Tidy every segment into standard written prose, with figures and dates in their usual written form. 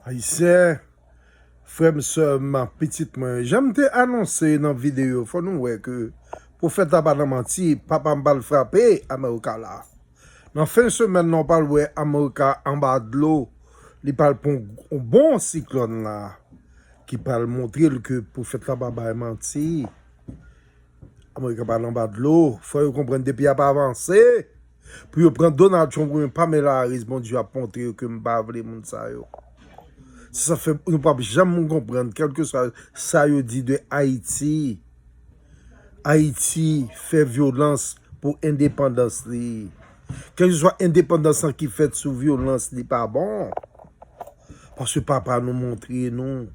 Haïtien, frère, soeur, ma petite main, j'aime te annoncer dans la vidéo, faut nous voir que pour faire tabac dans menti, papa m'a frappé, América là. Dans fin de semaine, on parle de América en bas de l'eau, il parle pour un bon cyclone là, qui parle montrer que pour faire tabac menti, América parle en bas de l'eau, faut comprendre depuis à pas avancer, pour prendre Donald Trump ou Pamela Harris, bon Dieu a montré que m'pa vle moun sa yo. Ça fait, nous ne pouvons jamais comprendre, quel que soit ça dit de Haïti. Haïti fait violence pour indépendance. Quel que soit indépendance qui fait sous violence, n'est pas bon. Parce que papa nous montre, nous,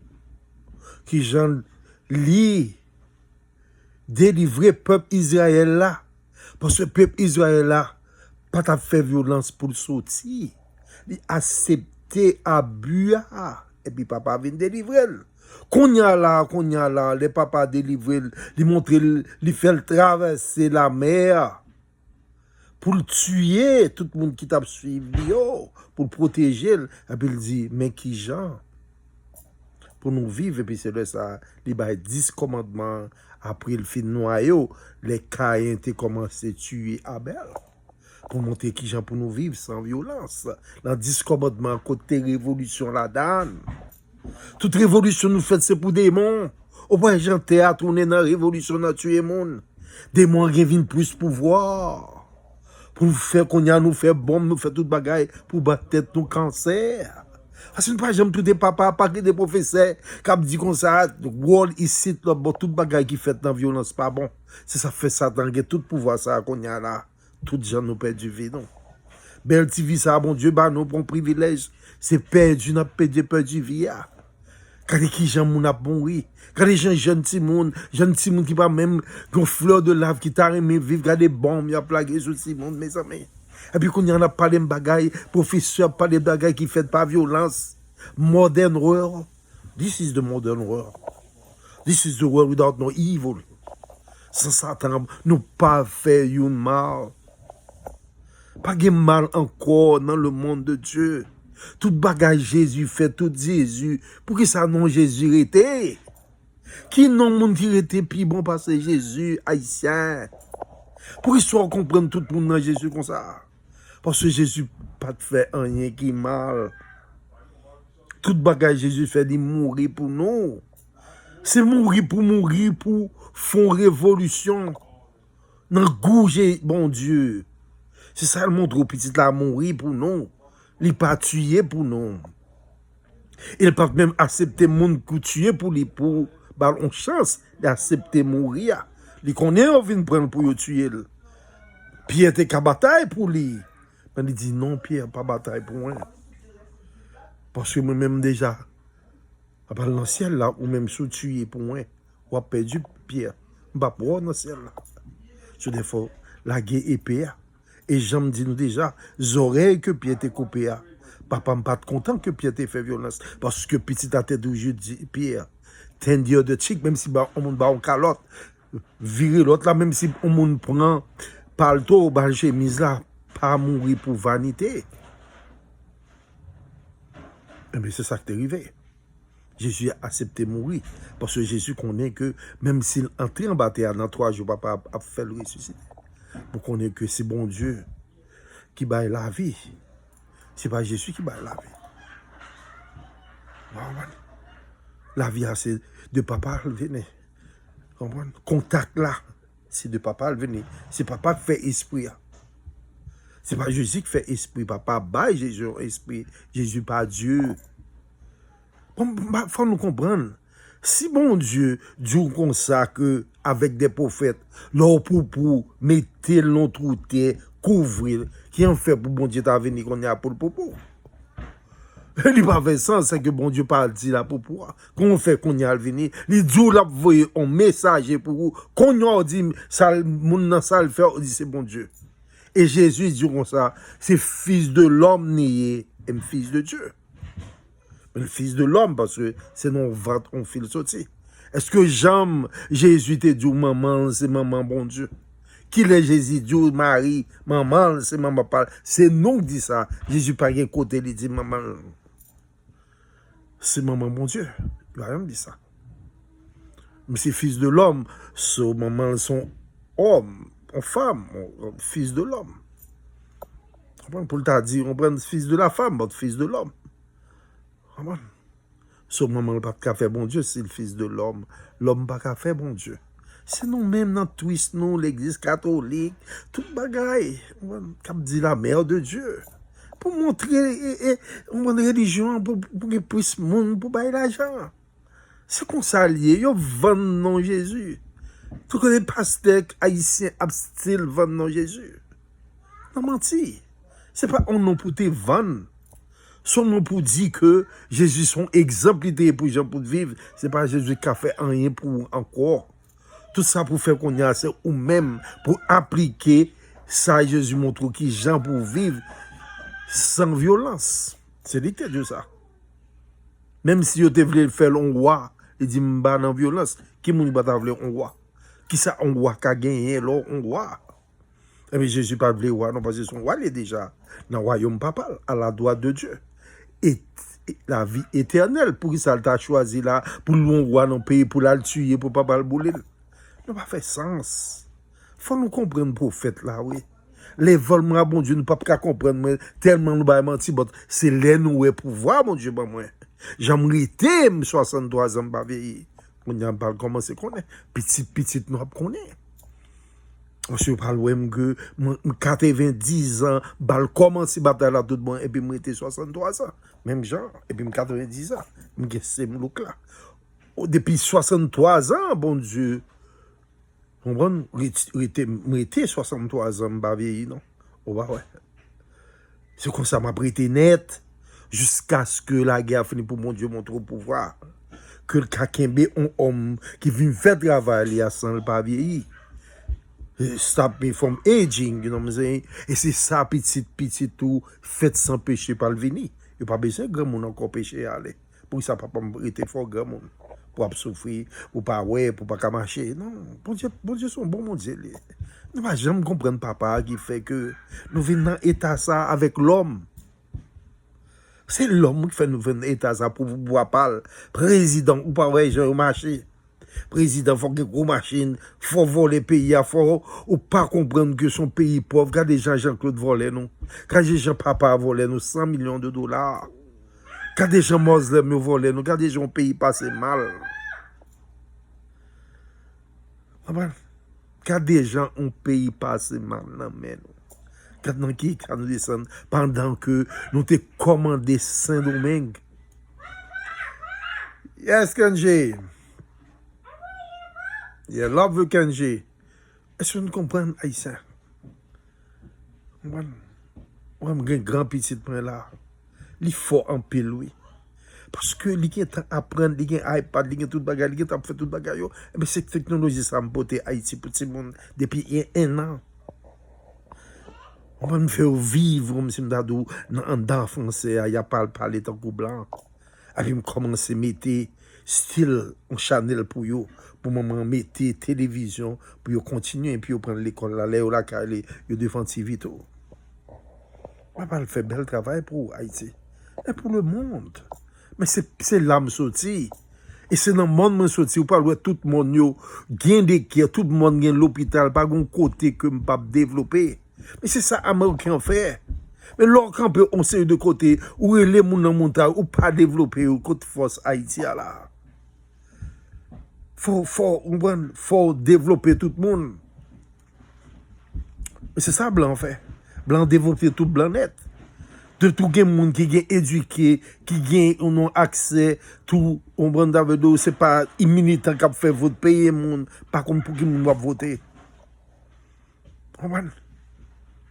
qui j'en lit, délivrer peuple Israël là. Parce que peuple Israël là, pas ta fait violence pour le sortir. Il accepter abus. Et puis papa vient délivrer. Qu'on y a là, les papas délivré, lui montre, lui fait le traverser la mer pour le tuer, tout le monde qui t'a suivi, pour le protéger. Et puis il dit, mais qui Jean? Pour nous vivre, et puis c'est là ça, il a 10 commandements, après le fin noyau, les Caïns ont commencé à tuer Abel. Pour montrer qui Jean pour nous vivre sans violence. Dans 10 commandements, côté révolution la donne. Toute révolution nous fait, c'est pour des démons. Au point, Jean théâtre, on est dans la révolution, on a tué les monde. Des démons viennent plus pouvoir. Pour faire qu'on y a, nous faire bombe, nous faire toute bagaille, pour battre tête nous cancer. Parce que nous pas jamais tout des papas, pas que des professeurs, qui dit comme ça, world ici, toute bagaille qui fait dans la violence, pas bon. C'est ça fait ça, dans tout pouvoir, ça, qu'on y a là. Toutes gens nous perdent du vie, non. Belle TV, ça, bon Dieu, bah, nous, bon privilège. C'est perdu, n'a perdu vie, Quand les gens moun a mouri, quand les gens jeunes Timon qui pas même une fleur de lave qui t'a aimé vivre, quand des bombes y a plagué sur Timon, mes amis. Et puis qu'on y en a parlé de bagaille, professeur parlé de bagaille qui fait pas violence. Modern world. This is the modern world. This is the world without no evil. Sans Satan, nous pas faire une mal. Pas de mal encore dans le monde de Dieu. Tout bagage Jésus fait, tout Jésus. Pour qui ça non Jésus était? Qui non monde qui était plus bon parce que Jésus haïtien? Pour qu'il soit comprendre tout le monde dans Jésus comme ça. Parce que Jésus pas fait rien qui mal. Tout bagage Jésus fait, il mourir pour nous. C'est mourir pour faire révolution. Dans le goût, bon Dieu. C'est ça le monde au petit là mourir pour nous. Il pas tuer pour nous. Il pas même accepter monde qui tuer pour lui pour bah on chance d'accepter mourir. Il connaît on vient prendre pour tuer. Pierre était qu'à bataille pour lui. Mais il dit non Pierre pas bataille pour moi. Parce que moi-même déjà à part dans le ciel là ou même sous tuer pour moi ou a perdu Pierre. Pas pour dans le ciel là. Sur des fois la guerre épée. Et j'en dis nous déjà, oreilles que Pierre était coupé. Papa n'est pas content que Pierre t'ait fait violence. Parce que petit à tête où je dis, Pierre, t'es un dieu de chic, même si on monde en calotte, virer l'autre là, même si on monde prend palto, bah chemise là, pas mourir pour vanité. Mais c'est ça qui est arrivé. Jésus a accepté de mourir. Parce que Jésus connaît que même s'il entrait en bataille dans 3 jours, papa a fait le ressusciter. Pour connaître que c'est bon Dieu qui baille la vie. C'est pas Jésus qui baille la vie. La vie, c'est de papa le venir. Contact là, c'est de papa le venir. C'est papa qui fait esprit. C'est pas Jésus qui fait esprit. Papa baille Jésus esprit. Jésus pas Dieu. Bon, faut nous comprendre. Si bon Dieu dit comme ça que avec des prophètes, leur pour mettre l'autre terre, couvrir, qui en fait pour bon Dieu t'a venir qu'on y a pour le popo. Il pas fait sens, c'est que bon Dieu pas dit là pour pouvoir. Qu'on fait qu'on y a venir, il dit là voyez un message pour vous, qu'on y a dit ça mon dans ça le faire, dit c'est bon Dieu. Et Jésus dit comme ça, c'est fils de l'homme nié et fils de Dieu. Le fils de l'homme, parce que c'est non va on fil sorti. Est-ce que Jésus te dit maman, c'est maman bon Dieu? Qui est Jésus dit Marie, maman, c'est maman parle. C'est non qui dit ça. Jésus pas rien côté, il dit maman. c'est maman, mon Dieu. Il va rien me dire ça. Mais c'est fils de l'homme. So, maman, son homme, en femme, fils de l'homme. Pour t'a dit, on prend fils de la femme, votre fils de l'homme. So, maman, pas qu'à faire bon Dieu, c'est le fils de l'homme. L'homme pas qu'à faire bon Dieu. C'est nous-mêmes dans twist, nous, l'église catholique, tout bagaille. On dit la mère de Dieu. Pour montrer une religion, pour qu'il puisse monde, pour bailler l'argent. C'est qu'on s'allie, ils vendent non Jésus. Tous les pasteurs haïtiens abstil vendent non Jésus. Non menti. C'est pas un nom pour te vendre. Son nom pour dire que Jésus son exemple pour les gens pour vivre. C'est pas Jésus qui a fait rien pour encore. Tout ça pour faire qu'on y a, c'est ou même pour appliquer ça Jésus montre qui gens pour vivre sans violence. C'est littéralement ça. Même si vous voulez faire un roi, il dit m'ba dans violence, qui moun pas vle un roi? Qui ça un roi qui a gagné là un roi? Et bien Jésus pas vle roi non parce que son roi il est déjà dans le royaume papal à la droite de Dieu. Et la vie éternelle pour qui ça t'a choisi là pour le roi dans le pays pour la tuer pour pas le bouler. Ça n'a pas fait sens. Faut nous comprendre prophète là oui. Les vols bon Dieu nous pas comprendre tellement nous ba menti c'est les nous pouvoir mon Dieu ba moi. J'aimerais 63 ans pas vieillir. On a pas commencé connaître petit nous connaît. On se parle même que 90 ans bal commencer bataille là tout bon et puis moi était 63 ans même genre et puis 90 ans me c'est mon look là. Depuis 63 ans bon Dieu on prend était 63 ans pas vieillir non. Oh bah ouais. C'est comme ça m'a prêté net. Jusqu'à ce que la guerre finisse pour mon Dieu montre au pouvoir. Que le kakembe un homme qui vient faire travail sans le pas vieillir. Stop me from aging, you know what I'm saying? Et c'est ça, petit tout, fait sans péché par le venir. Il n'y a pas besoin de grand monde encore péché à aller. Pour ça, papa m'a été fort grand monde. Pour souffrir, pour pas ouais, pour pas marcher. Non, bon Dieu, son bon mon Dieu. Nous ne pouvons jamais comprendre papa qui fait que nous venons dans l'état ça avec l'homme. C'est l'homme qui fait nous venir état ça pour pouvoir parler. Président, ou pas ouais, j'ai marché. Président, faut que gros machine, faut voler le pays, faut ou pas comprendre que son pays pauvre. Regardez Jean-Claude voler nous. Regardez Jean-Papa voler nous 100 millions de dollars. Regardez Jean Moslem voler nous. Regardez Jean pays passé mal. Regardez gens un pays passé mal non mais nous. Quand qui nous descend pendant que nous te commandé Saint-Domingue. Yes, Kenji. Yeah, love you, Kenji. Est-ce que nous comprenons haïtien? On a un grand petit point là. Il faut en pile, oui. Parce que il y a apprendre, il y a iPad, il y a tout bagage, il y a fait tout bagage. Mais cette technologie, ça m'a porté Haïti pour tout le monde depuis un an. On va me faire vivre comme si je dans français, il n'y a pas parler tant que blanc. Avec me commencer à mettre style en Chanel pour eux, pour me mettre télévision, pour eux continuer, puis prendre l'école là, là, là, ils défendent si vite. On va faire bel travail pour Haïti. Et pour le monde. Mais c'est l'âme sortie. Et c'est dans le monde sorti, ou pas tout le monde gagne des care, tout le monde gagne l'hôpital, pas un côté que je ne peux pas développer. Mais c'est ça américain fait. Mais lorsqu'on peut on sait de côté où les gens dans montagne ou pas développer ou côté force Haïti là. Faut développer tout le monde. Mais c'est ça blanc fait. Blanc développer tout blanc net. De tout le monde qui est éduqué, qui a accès, tout, on prend d'avec c'est pas immunité qui fait vote payer monde, pas comme pour qui monde va voter.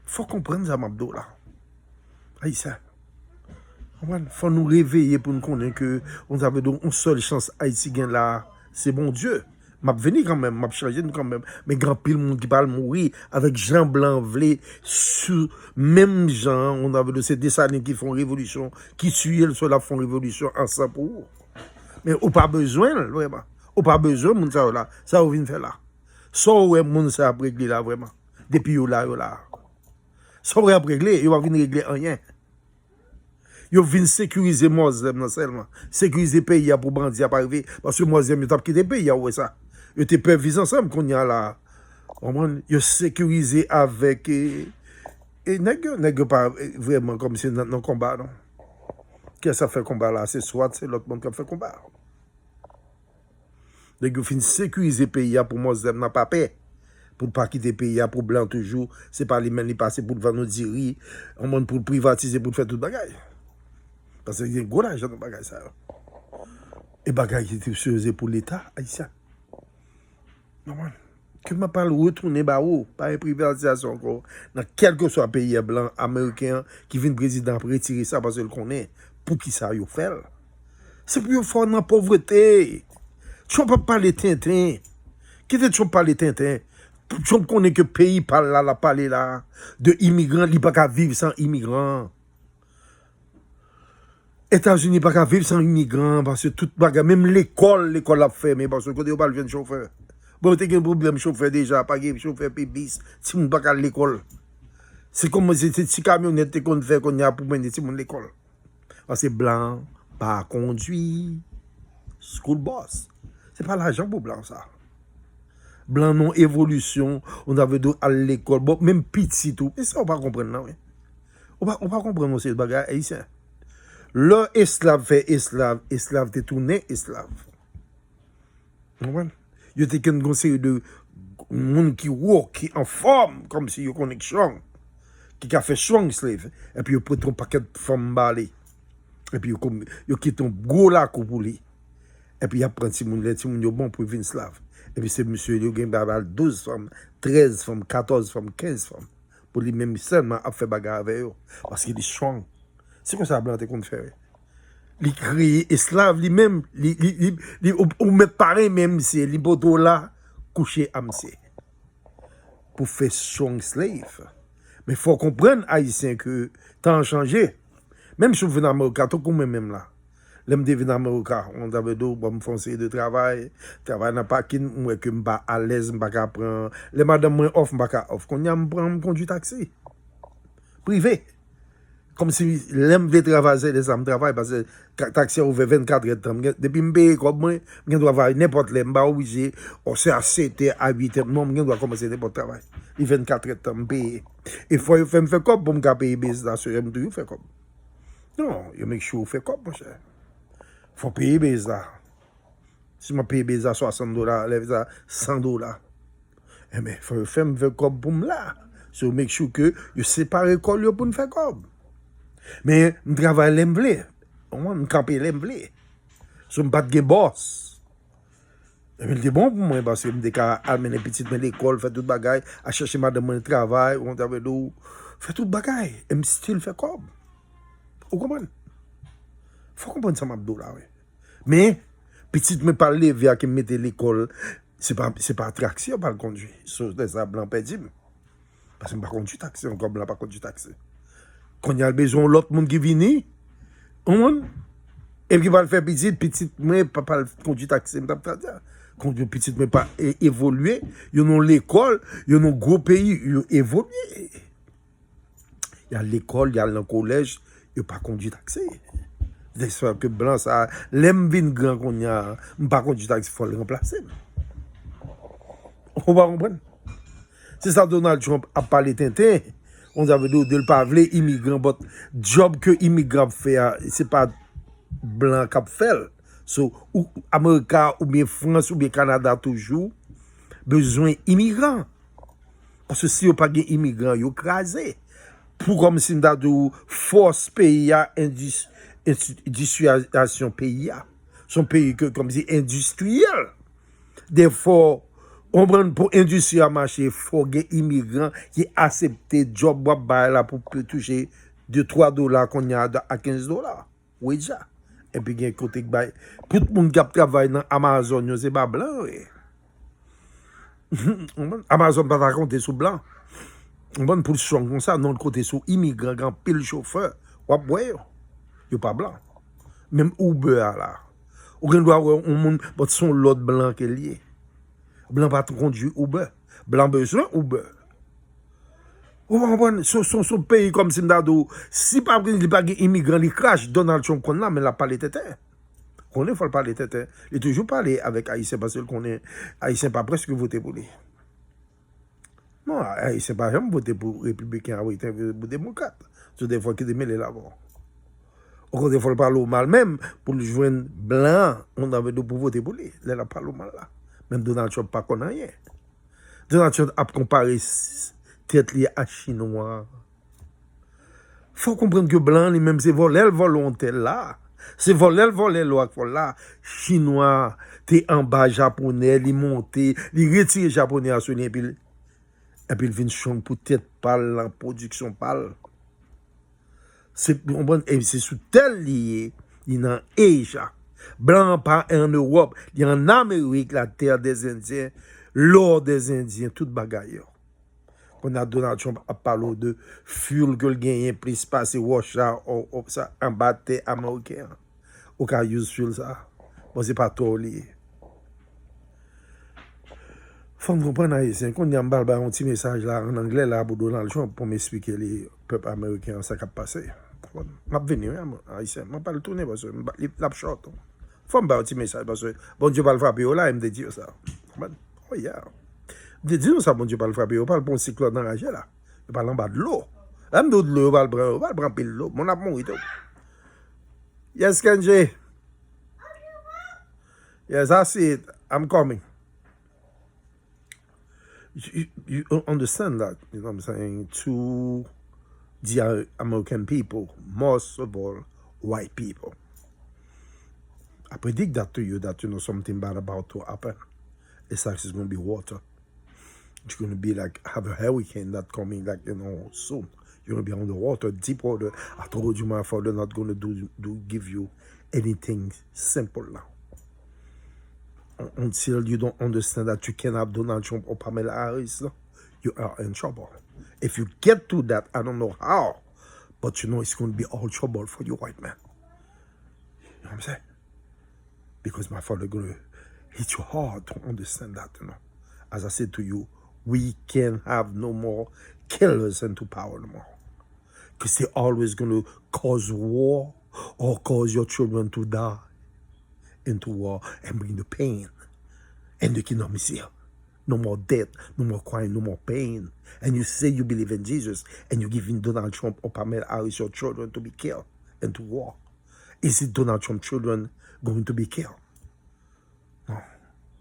Faut comprendre ça, Mabdo là. Haïtien. Faut nous réveiller pour nous connaître que on avait donc une seule chance haïtien là, c'est bon Dieu. M'a venu quand même, m'a changé quand même. Mais grand pile monde qui parle mourir avec Jean Blanc vlé sur même gens, on avait de ces dessins qui font révolution, qui tuent sur la font révolution ensemble pour. Mais ou pas besoin vraiment. Ou pas besoin moun ça là, ça ou vient faire là. Ça ouais moun ça après régler là vraiment. Depuis là. Ça va régler, il va venir régler rien. Yo vin sécuriser Moslem non seulement. Sécuriser pays pour bandi à pas arriver. Parce que Moslem, yo t'a quitté pays, ouais ça. Yo te peur vivre ensemble qu'on y a là. Yo sécurisé avec. Et nèg pas vraiment comme si dans le combat, non. Qu'est-ce que ça fait combat là? C'est soit c'est l'autre monde qui fait combat. Nèg yo fin sécuriser pays pour Moslem n'a pas paix. Pour pas quitter pays pour blanc toujours, c'est pas les mêmes qui passent pour vendre nos diri, on monde pour privatiser pour faire tout bagaille. Parce que il y a gros argent dans bagaille ça. Et bagaille qui était supposé pour l'état haïtien. Non man. Que m'a parle retourner ba ou, pas une privatisation encore dans quel que soit pays blanc américain qui vient président pour retirer ça parce qu'il connaît pour qui ça yo fait. C'est pour faire dans la pauvreté. Tu peux pas parler Tintin. Qui te tu parler Tintin? Je connais que le pays parle là, la parler là, de immigrants, il n'y a pas qu'à vivre sans immigrants. États-Unis pas qu'à vivre sans immigrants, parce que toute bagarre, même l'école a fermé, parce que côté on parle de chauffeur. Bon, t'as un problème chauffeur déjà, pas de chauffeur bis, si on pas qu'à l'école. C'est comme si camionnette qu'on fait qu'on y a pour mener si mon l'école. Parce que blanc, pas conduit, school boss. C'est pas l'argent pour blanc ça. Blanc non évolution, on avait dit à l'école, bon, même petit tout. Et ça, on va comprendre, non? On va comprendre aussi ce bagage haïtien. Le esclave fait esclave, esclave te tourné esclave. Vous comprenez? Il y a une conseil de monde qui work, qui en forme, comme si il connaît strong, qui a fait strong slave, et puis il prend un paquet de femmes balées. Et puis il quitte un gros lac pour lui. Et puis il apprend si mon bon pour venir slave. Et puis c'est monsieur, il a 12 femmes, 13 femmes, 14 femmes, 15 femmes. Pour lui-même seulement à faire bagarre avec eux. Parce qu'il est strong. C'est comme ça, blanc, qu'on fait. Il crée esclave lui-même, ou met pareil même, c'est les poteaux là, couché à monsieur. Pour faire strong slave. Mais il faut comprendre, haïtien, que temps a changé. Même si vous venez en Amérique, tout même là. L'homme de venir en Amérique, on avait deux bonnes foncées de travail. Travail n'a pas qu'une, moi, que je suis pas à l'aise, je ne pas prendre. Les madames, moi, off, je ne pas off. Quand je prends conduit taxi. Privé. Comme si l'homme de travailler, les hommes travaillent, parce que le taxi a ouvert 24 heures de temps. Depuis que je paye comme moi, je dois avoir n'importe l'homme, je suis obligé, c'est à 7 heures, à 8 heures. Non, je dois commencer n'importe travail. Il 24 heures de temps, je paye. Il faut faire comme pour me payer les assurances, je fais comme. Non, je make sure je fais comme, mon cher. Il faut payer les là. Si je paye les $60, les 100. Eh bien, il faut faire comme pour me là. So make sure que je sépare l'école pour me faire comme. Mais je travaille l'emblé. Je campe l'emblé. Je ne pas de boss. C'est bon pour moi parce que je suis amené petit à l'école, faire tout bagaille, à chercher madame mon travail, on travaille d'où, faire tout bagaille, et me style fait comme. Vous comprenez? Faut comprendre ça, m'abdou là, oui. Mais, petit me parler via qui me mette l'école, c'est pas attraction, pas le conduire. C'est ça, blanc perdu. Parce que je ne pas conduire taxi, encore blanc pas conduire taxi. Quand il y a besoin de l'autre monde qui vient, et puis va le faire petit, mais pas conduire taxi, quand petit, mais pas évoluer, ils ont l'école, ils ont un gros pays, ils ont évolué. Il y a l'école, il y a le collège, ils n'ont pas conduit taxi. C'est que blanc, ça, l'aime vin grand qu'on y a, pas conduit taxi, il faut le remplacer. On va comprendre. C'est ça, Donald Trump a parlé Tintin. On avait dit de ne pas vouloir immigrant, mais le job que l'immigrant fait, ce n'est pas blanc qui fait. So, ou Amérique, ou bien France, ou bien Canada, toujours, besoin d'immigrants. Parce que si vous n'avez pas d'immigrants, vous crasez. Pour comme si vous avez force pays à industrialisation pays. Son pays que, comme si industriel. Des fois, on prend pour industrie à marché, il faut des immigrants qui acceptent le job là pour toucher $2-3 qu'on a à $15. Oui, déjà. Et puis, il y a un côté pour tout le monde qui travaille dans Amazon, c'est pas blanc. Amazon ne va pas compter sur blanc. On va pour le son comme ça, non, le côté sur immigrants, grand pile chauffeur. Il n'y a pas blanc. Même Uber là. On doit avoir un monde, son l'autre blanc qui est lié. Blanc pas conduit Uber. Blanc besoin Uber. Vous comprenez? Son pays comme Simdado, si pas immigrant, il crash, Donald Trump, qu'on a, mais la parler tête. On ne faut pas parler tête. Il toujours parlé avec Haïtien parce qu'on est Haïtien pas presque voté pour lui. Non, Haïtien pas jamais voté pour républicain, Haïtien pour démocrate. C'est des fois qu'il est mêlé là-bas. Au des fois, il parle mal même pour le joindre blanc, on avait de pour voter pour lui. Là, il parle mal là. Même Donald Trump pas connaît rien. Donald Trump a comparé tête liée à Chinois. Faut comprendre que blanc, lui-même, c'est voler volonté là. C'est voler là. Chinois, t'es en bas japonais, il monte, il retire japonais à sonner, et puis il vient chanter pour tête pâle, la production pâle. C'est sous tel lié, il y a en Asia. Blanc pas en Europe, il y a en Amérique, la terre des Indiens, l'or des Indiens, tout bagaille. On a Donald Trump a parlé de fuel que le gagne plus passer Russia ou ça en bataille américain. Ou qu'à use fuel ça. Bon c'est pas trop lié. Faut me comprendre haïtien quand il y a un petit message là en anglais là pour Donald Trump pour m'expliquer les peuples américains ça qui a passé. M'a venu haïtien, m'a pas le tourner parce que la short. Faut me un petit message parce que bon Dieu va le frapper là, il me dit ça. Oh yeah. Dis-nous ça, bon Dieu, pas le frapper, on parle pour un cyclone enragé là. On parle en bas de l'eau. Là, de l'eau, on va le prendre pile l'eau. Mon amour, tout. Yes, Kenji. Yes, I see it. I'm coming. You understand that, you know what I'm saying, to the American people, most of all, white people. I predict that to you, that you know something bad about to happen. It's actually going to be water. It's going to be like, have a hurricane that coming, like, you know, soon. You're going to be on the water, deep water. I told you, my father, not going to give you anything simple now. Until you don't understand that you can have Donald Trump or Pamela Harris, you are in trouble. If you get to that, I don't know how, but you know it's going to be all trouble for you, white man. You know what I'm saying? Because my father going to hit you hard to understand that, you know. As I said to you, we can have no more killers into power no more. Because they're always going to cause war or cause your children to die into war and bring the pain. And the kingdom is here. No more death, no more crime, no more pain. And you say you believe in Jesus and you're giving Donald Trump or Pamela Harris your children to be killed and to war. Is it Donald Trump children going to be killed? No.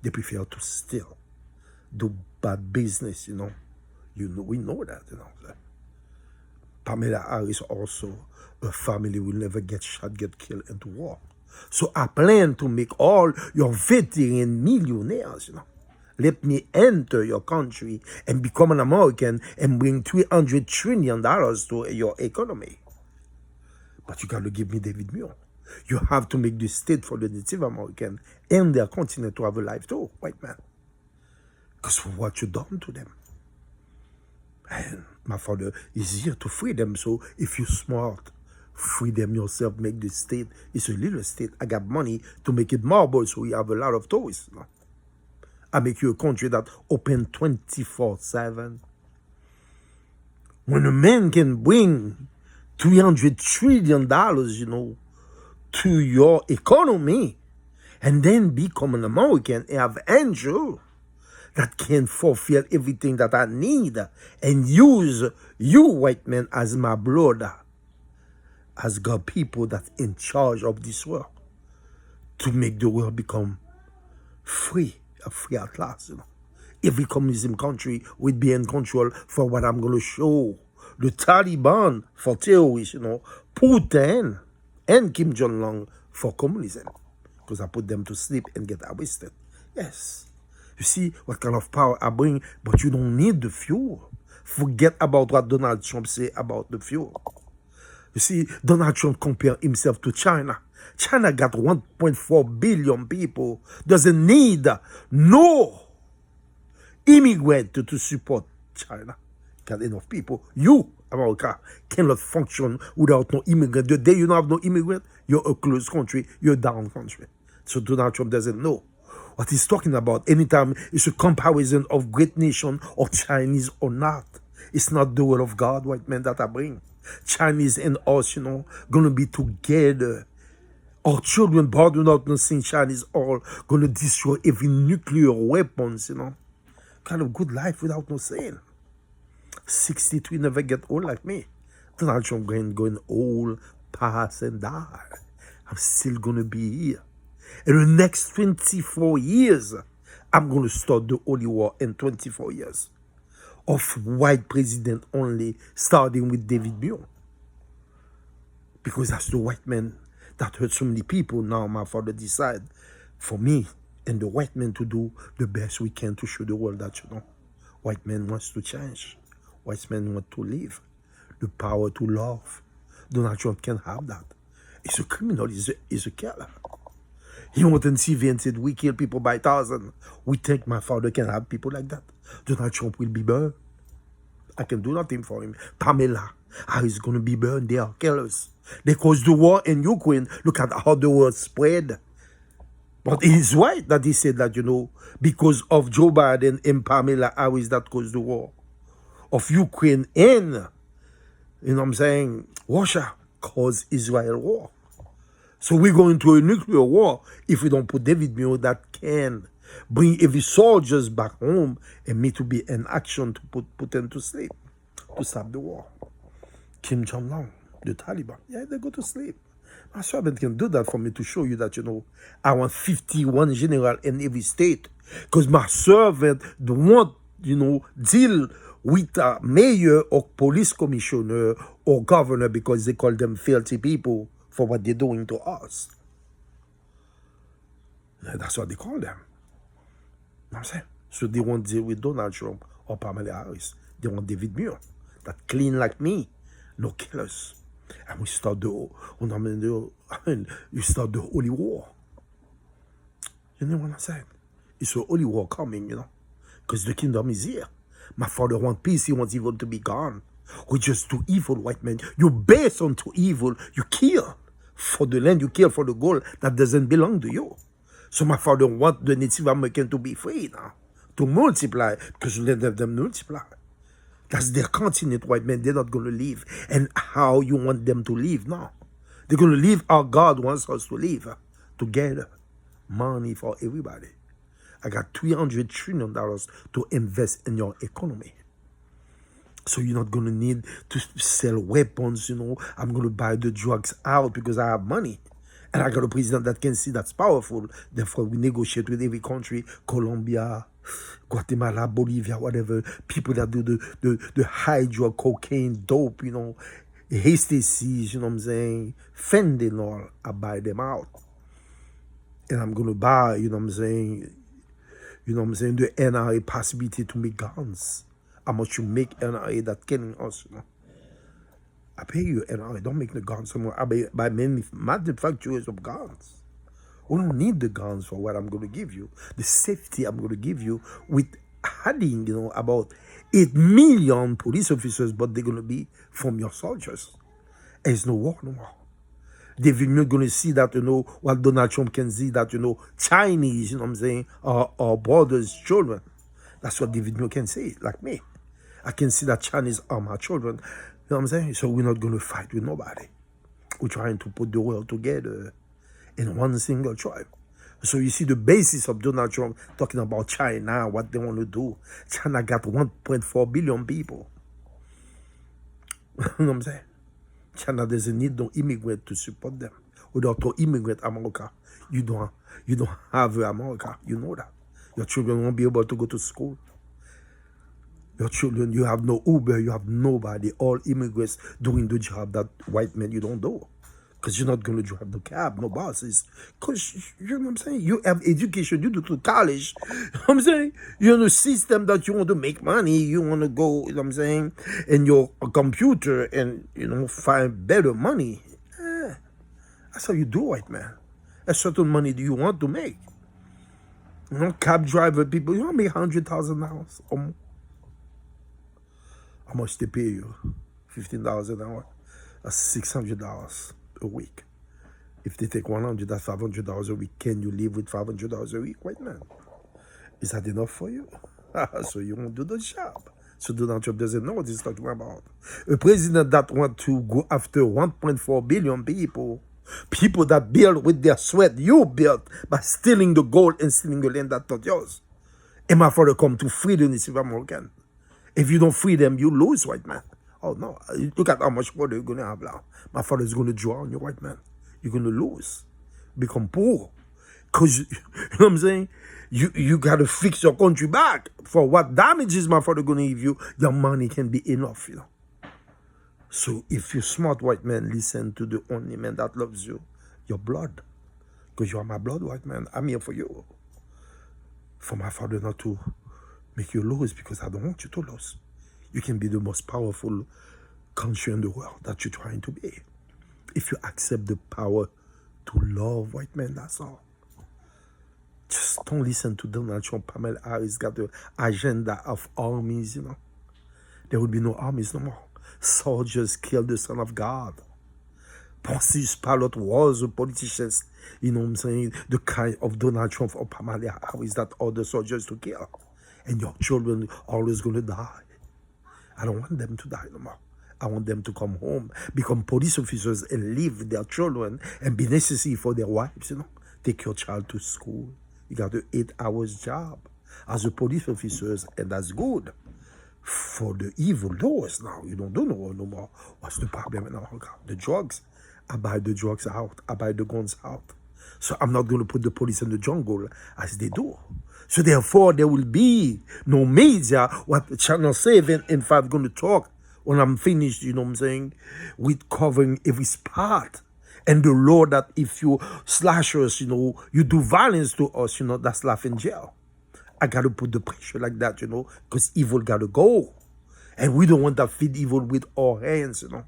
They prefer to steal. Do bad business, you know. We know that, you know. Pamela Harris also, her family will never get shot, get killed into war. So I plan to make all your veteran millionaires, you know. Let me enter your country and become an American and bring $300 trillion to your economy. But you got to give me David Muir. You have to make the state for the Native American and their continent to have a life too, white man. Because of what you done to them. And my father is here to free them. So if you're smart, free them yourself, make the state. It's a little state. I got money to make it marble so we have a lot of tourists. No? I make you a country that open 24/7. When a man can bring $300 trillion, you know, to your economy and then become an American and have angel that can fulfill everything that I need and use you, white men, as my blood, as God people that's in charge of this world to make the world become free at last, you know. Every communism country would be in control for what I'm going to show. The Taliban for terrorists, you know, Putin and Kim Jong-un for communism. Because I put them to sleep and get arrested. Yes. You see what kind of power I bring, but you don't need the fuel. Forget about what Donald Trump say about the fuel. You see, Donald Trump compared himself to China. China got 1.4 billion people. Doesn't need no immigrant to support China. Got enough people. You, America, cannot function without no immigrant. The day you don't have no immigrant, you're a closed country, you're a down country. So Donald Trump doesn't know what he's talking about. Anytime it's a comparison of great nation or Chinese or not. It's not the word of God, white man, that I bring. Chinese and us, gonna be together. Our children born without no sin, Chinese all gonna destroy every nuclear weapons, Kind of good life without no sin. 63 never get old like me. Donald Trump going old, pass and die. I'm still gonna be here. In the next 24 years, I'm gonna start the holy war in 24 years. Of white president only, starting with David Muir. Because that's the white man that hurt so many people. Now my father decide for me and the white man to do the best we can to show the world that, white man wants to change. White man want to live. The power to love. Donald Trump can't have that. He's a criminal. He's a killer. He went on TV and said, we kill people by thousands. We think my father can have people like that. Donald Trump will be burned. I can do nothing for him. Pamela Harris going to be burned. They are killers. They caused the war in Ukraine. Look at how the war spread. But he's right that he said that, because of Joe Biden and Pamela Harris that caused the war of Ukraine and, Russia caused Israel war. So we're going to a nuclear war if we don't put David Muir that can bring every soldiers back home and me to be in action to put them to sleep, to stop the war. Kim Jong-un, the Taliban, they go to sleep. My servant can do that for me to show you that, I want 51 general in every state. Because my servant don't want, deal with a mayor or police commissioner or governor because they call them filthy people for what they're doing to us. That's what they call them. You know what I'm saying? So they won't deal with Donald Trump or Pamela Harris. They want David Muir, that clean like me, no killers. And we start you start the holy war. You know what I'm saying? It's a holy war coming, because the kingdom is here. My father wants peace. He wants evil to be gone. We're just too evil, white men. You're based on too evil. You kill for the land. You kill for the gold that doesn't belong to you. So my father wants the Native American to be free now, to multiply, because you let them multiply. That's their continent, white men. They're not going to live. And how you want them to live now? They're going to live how God wants us to live, together. Money for everybody. I got $300 trillion to invest in your economy. So you're not going to need to sell weapons, I'm going to buy the drugs out because I have money. And I got a president that can see that's powerful. Therefore, we negotiate with every country, Colombia, Guatemala, Bolivia, whatever. People that do the hydro, cocaine, dope, ecstasy, fentanyl, I buy them out. And I'm going to buy, the NRA possibility to make guns. How much you make NRA that killing us, I pay you NRA, don't make the guns somewhere. I buy many manufacturers of guns. We don't need the guns for what I'm going to give you. The safety I'm going to give you with adding, about 8 million police officers, but they're going to be from your soldiers. There's no war no more. David Muir going to see that, what Donald Trump can see that, Chinese, our brothers' children. That's what David Muir can say, like me. I can see that Chinese are my children. You know what I'm saying? So we're not going to fight with nobody. We're trying to put the world together in one single tribe. So you see the basis of Donald Trump talking about China, what they want to do. China got 1.4 billion people. You know what I'm saying? China doesn't need no immigrant to support them. Without no immigrant America, you don't have America. You know that. Your children won't be able to go to school. Your children, you have no Uber, you have nobody. All immigrants doing the job that white men you don't do. Because you're not going to drive the cab, no buses. Because, you know what I'm saying? You have education, you do to college. You know what I'm saying? You're in a system that you want to make money. You want to go, you know what I'm saying, in your computer and, find better money. That's how you do, white man. A certain money do you want to make? Cab driver people, you want to make $100,000 or more. How much they pay you? $15 an hour. That's $600 a week. If they take 100, that's $500 a week. Can you live with $500 a week, white man? Is that enough for you? So you won't do the job. So Donald Trump doesn't know what he's talking about. A president that wants to go after 1.4 billion people, people that build with their sweat, you built by stealing the gold and stealing the land that's not yours. And my father come to free the Native American. If you don't free them, you lose, white man. Oh no, look at how much water you're going to have now. My father is going to draw on you, white man. You're going to lose, become poor. Because, you know what I'm saying? You got to fix your country back. For what damages my father going to give you, your money can be enough, you know. So if you're smart, white man, listen to the only man that loves you, your blood. Because you are my blood, white man. I'm here for you. For my father not to make you lose, because I don't want you to lose. You can be the most powerful country in the world that you're trying to be. If you accept the power to love, white man, that's all. Just don't listen to Donald Trump. Pamela Harris got the agenda of armies, you know. There will be no armies no more. Soldiers killed the Son of God. Pontius Pilate was a politician, you know what I'm saying, the kind of Donald Trump or Pamela Harris that order soldiers to kill. And your children are always going to die. I don't want them to die no more. I want them to come home, become police officers and live with their children and be necessary for their wives, you know. Take your child to school. You got an 8 hours job as a police officer, and that's good. For the evil doers now, you don't do no more. What's the problem in America? The drugs. I buy the drugs out. I buy the guns out. So I'm not going to put the police in the jungle as they do. So therefore, there will be no media. What Channel 7 and 5 going to talk when I'm finished, you know what I'm saying, with covering every spot. And the law that if you slash us, you know, you do violence to us, you know, that's life in jail. I got to put the pressure like that, you know, because evil got to go. And we don't want to feed evil with our hands, you know.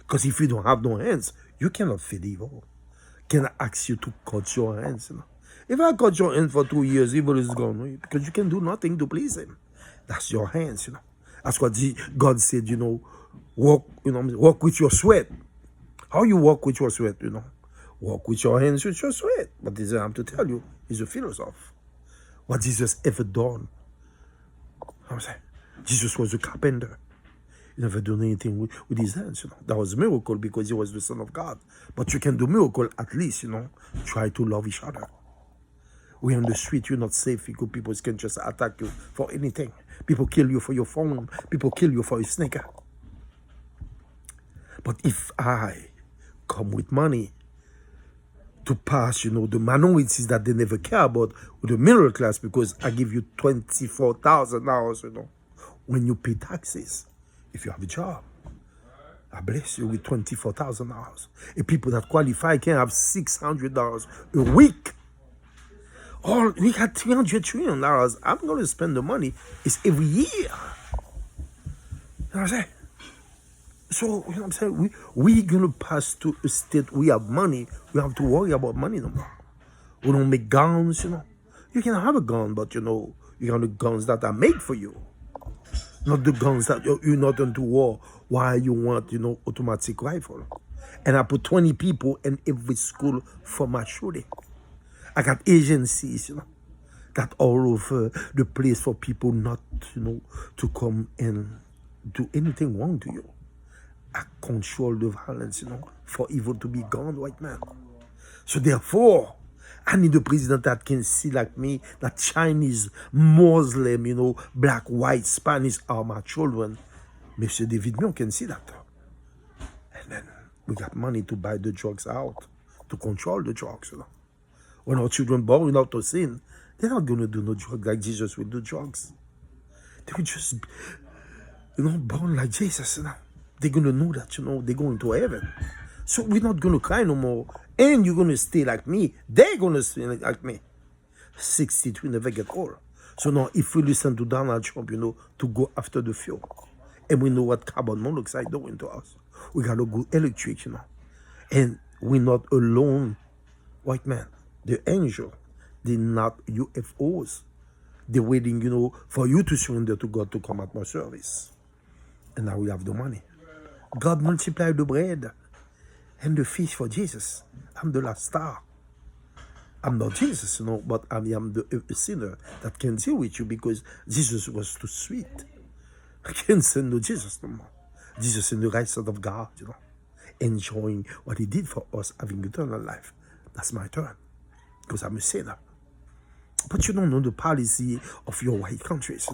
Because if you don't have no hands, you cannot feed evil. Can I ask you to cut your hands, you know? If I cut your hand for 2 years, evil is gone, because you can do nothing to please him. That's your hands, you know. That's what God said, you know, walk, you know, walk with your sweat. How you walk with your sweat, you know? Walk with your hands with your sweat. But this I have to tell you, he's a philosopher. What Jesus ever done? I'm saying, Jesus was a carpenter. He never done anything with his hands, you know. That was a miracle because he was the Son of God. But you can do miracle at least, you know. Try to love each other. We're on the street, you're not safe because people can just attack you for anything. People kill you for your phone. People kill you for a sneaker. But if I come with money to pass, you know, the minorities that they never care about with the middle class, because I give you $24,000, you know, when you pay taxes, if you have a job. I bless you with $24,000. And people that qualify can have $600 a week. All we got $300 trillion. I'm going to spend the money. It's every year. You know what I'm saying? So, you know what I'm saying? We're going to pass to a state we have money. We have to worry about money no more. We don't make guns, you know. You can have a gun, but, you know, you got the guns that are made for you. Not the guns that you're not into war. Why you want, you know, automatic rifle. And I put 20 people in every school for my shooting. I got agencies, you know, that all over the place for people not, you know, to come and do anything wrong to you. I control the violence, you know, for evil to be gone, white man. So therefore, I need a president that can see like me, that Chinese, Muslim, you know, black, white, Spanish are my children. Monsieur David Mion can see that. And then we got money to buy the drugs out, to control the drugs, you know. When our children born without a sin, they're not going to do no drugs like Jesus will do drugs. They will just, you know, born like Jesus, you know. They're going to know that, you know, they're going to heaven. So we're not going to cry no more. And you're going to stay like me. They're going to stay like me. 62 never get old. So now if we listen to Donald Trump, you know, to go after the fuel, and we know what carbon monoxide doing to us, we got to go electric, you know. And we're not alone, white man. The angel, they're not UFOs. They're waiting, you know, for you to surrender to God to come at my service. And now we have the money. God multiplied the bread and the fish for Jesus. I'm the last star. I'm not Jesus, you know, but I am the sinner that can deal with you because Jesus was too sweet. I can't send no Jesus no more. Jesus in the right side of God, enjoying what he did for us, having eternal life. That's my turn, because I'm a sinner. But you don't know the policy of your white countries,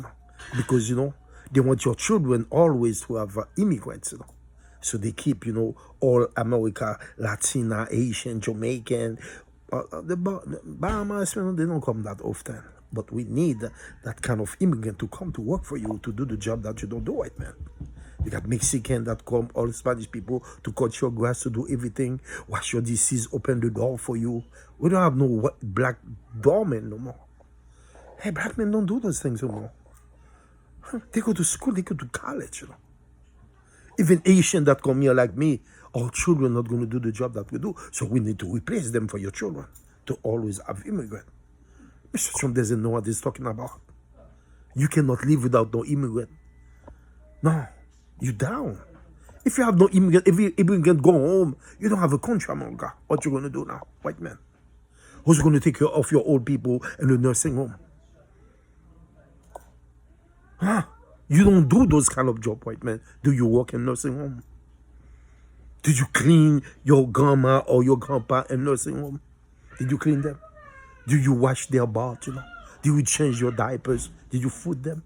because, they want your children always to have immigrants, So they keep, all America, Latina, Asian, Jamaican. The Bahamas, they don't come that often. But we need that kind of immigrant to come to work for you, to do the job that you don't do, white man. You got Mexican that come, all Spanish people to cut your grass, to do everything, wash your dishes, open the door for you. We don't have no black doormen no more. Hey, black men don't do those things no more. They go to school, they go to college, Even Asian that come here like me, our children not going to do the job that we do. So we need to replace them for your children, to always have immigrant. Mr. Trump doesn't know what he's talking about. You cannot live without no immigrant. No, you down. If you have no immigrant, if you immigrant go home, you don't have a country, America. What you going to do now, white man? Who's going to take care of your old people in the nursing home? Huh? You don't do those kind of job, white man. Do you work in nursing home? Did you clean your grandma or your grandpa in nursing home? Did you clean them? Do you wash their bath, Did you change your diapers? Did you feed them?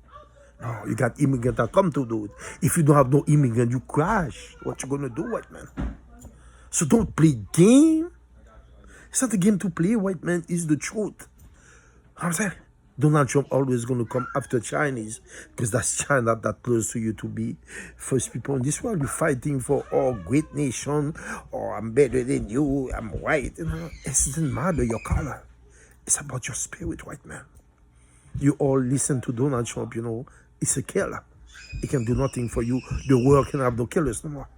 No, you got immigrants that come to do it. If you don't have no immigrant, you crash. What you gonna do, white man? So don't play game. It's not a game to play, white man. It's the truth. I'm saying, Donald Trump always going to come after Chinese, because that's China that close to you to be first people in this world. You're fighting for great nation, or I'm better than you, I'm white. It doesn't matter your color. It's about your spirit, white man. You all listen to Donald Trump, It's a killer. He can do nothing for you. The world can have no killers no more.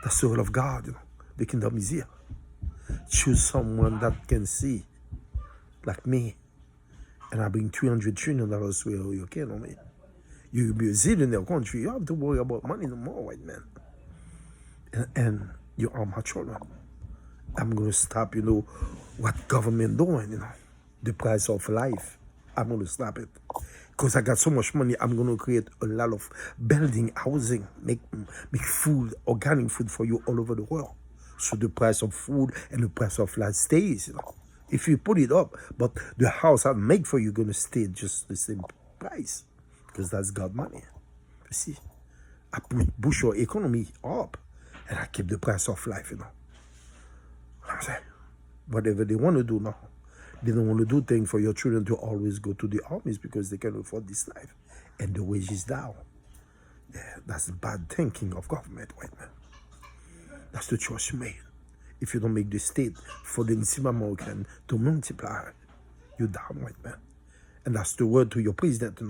That's the will of God, The kingdom is here. Choose someone that can see, like me. And I bring $300 trillion where you can on me. You'll be a zillionaire country. You have to worry about money no more, white man. And you are my children. I'm going to stop, what government doing, The price of life. I'm going to stop it. Because I got so much money, I'm going to create a lot of building, housing, make food, organic food for you all over the world. So the price of food and the price of life stays, If you put it up, but the house I make for you going to stay just the same price, because that's God money. You see, I push your economy up, and I keep the price of life, I'm saying, whatever they want to do now, they don't want to do things for your children to always go to the armies because they can afford this life, and the wage is down. Yeah, that's bad thinking of government, white man. That's the choice you made. If you don't make the state for the Native American to multiply, you're down, white man. And that's the word to your president,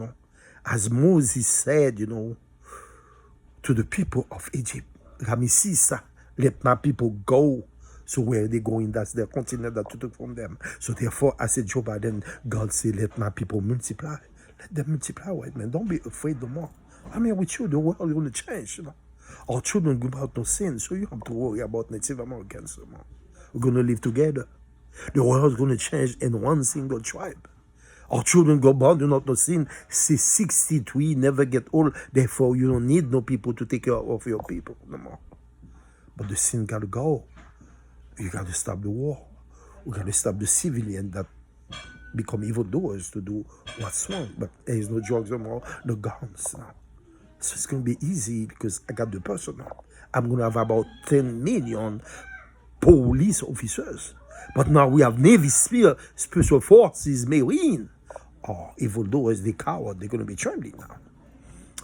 As Moses said, to the people of Egypt, Ramesses, let my people go. So where are they going? That's their continent that you took from them. So therefore, I said, Joe Biden, God said, let my people multiply. Let them multiply, white man. Don't be afraid no more. I'm here with you. The world is going to change, Our children go about no sin, so you have to worry about Native Americans. We're going to live together. The world is going to change in one single tribe. Our children go about do not no sin. See, 63 never get old. Therefore, you don't need no people to take care of your people no more. But the sin got to go. You got to stop the war. We got to stop the civilian that become evildoers to do what's wrong. But there is no drugs no more, no guns now. So it's going to be easy because I got the personnel. I'm going to have about 10 million police officers. But now we have Navy, Special Forces, Marine. Oh, evildoers, they coward, they're going to be trembling now.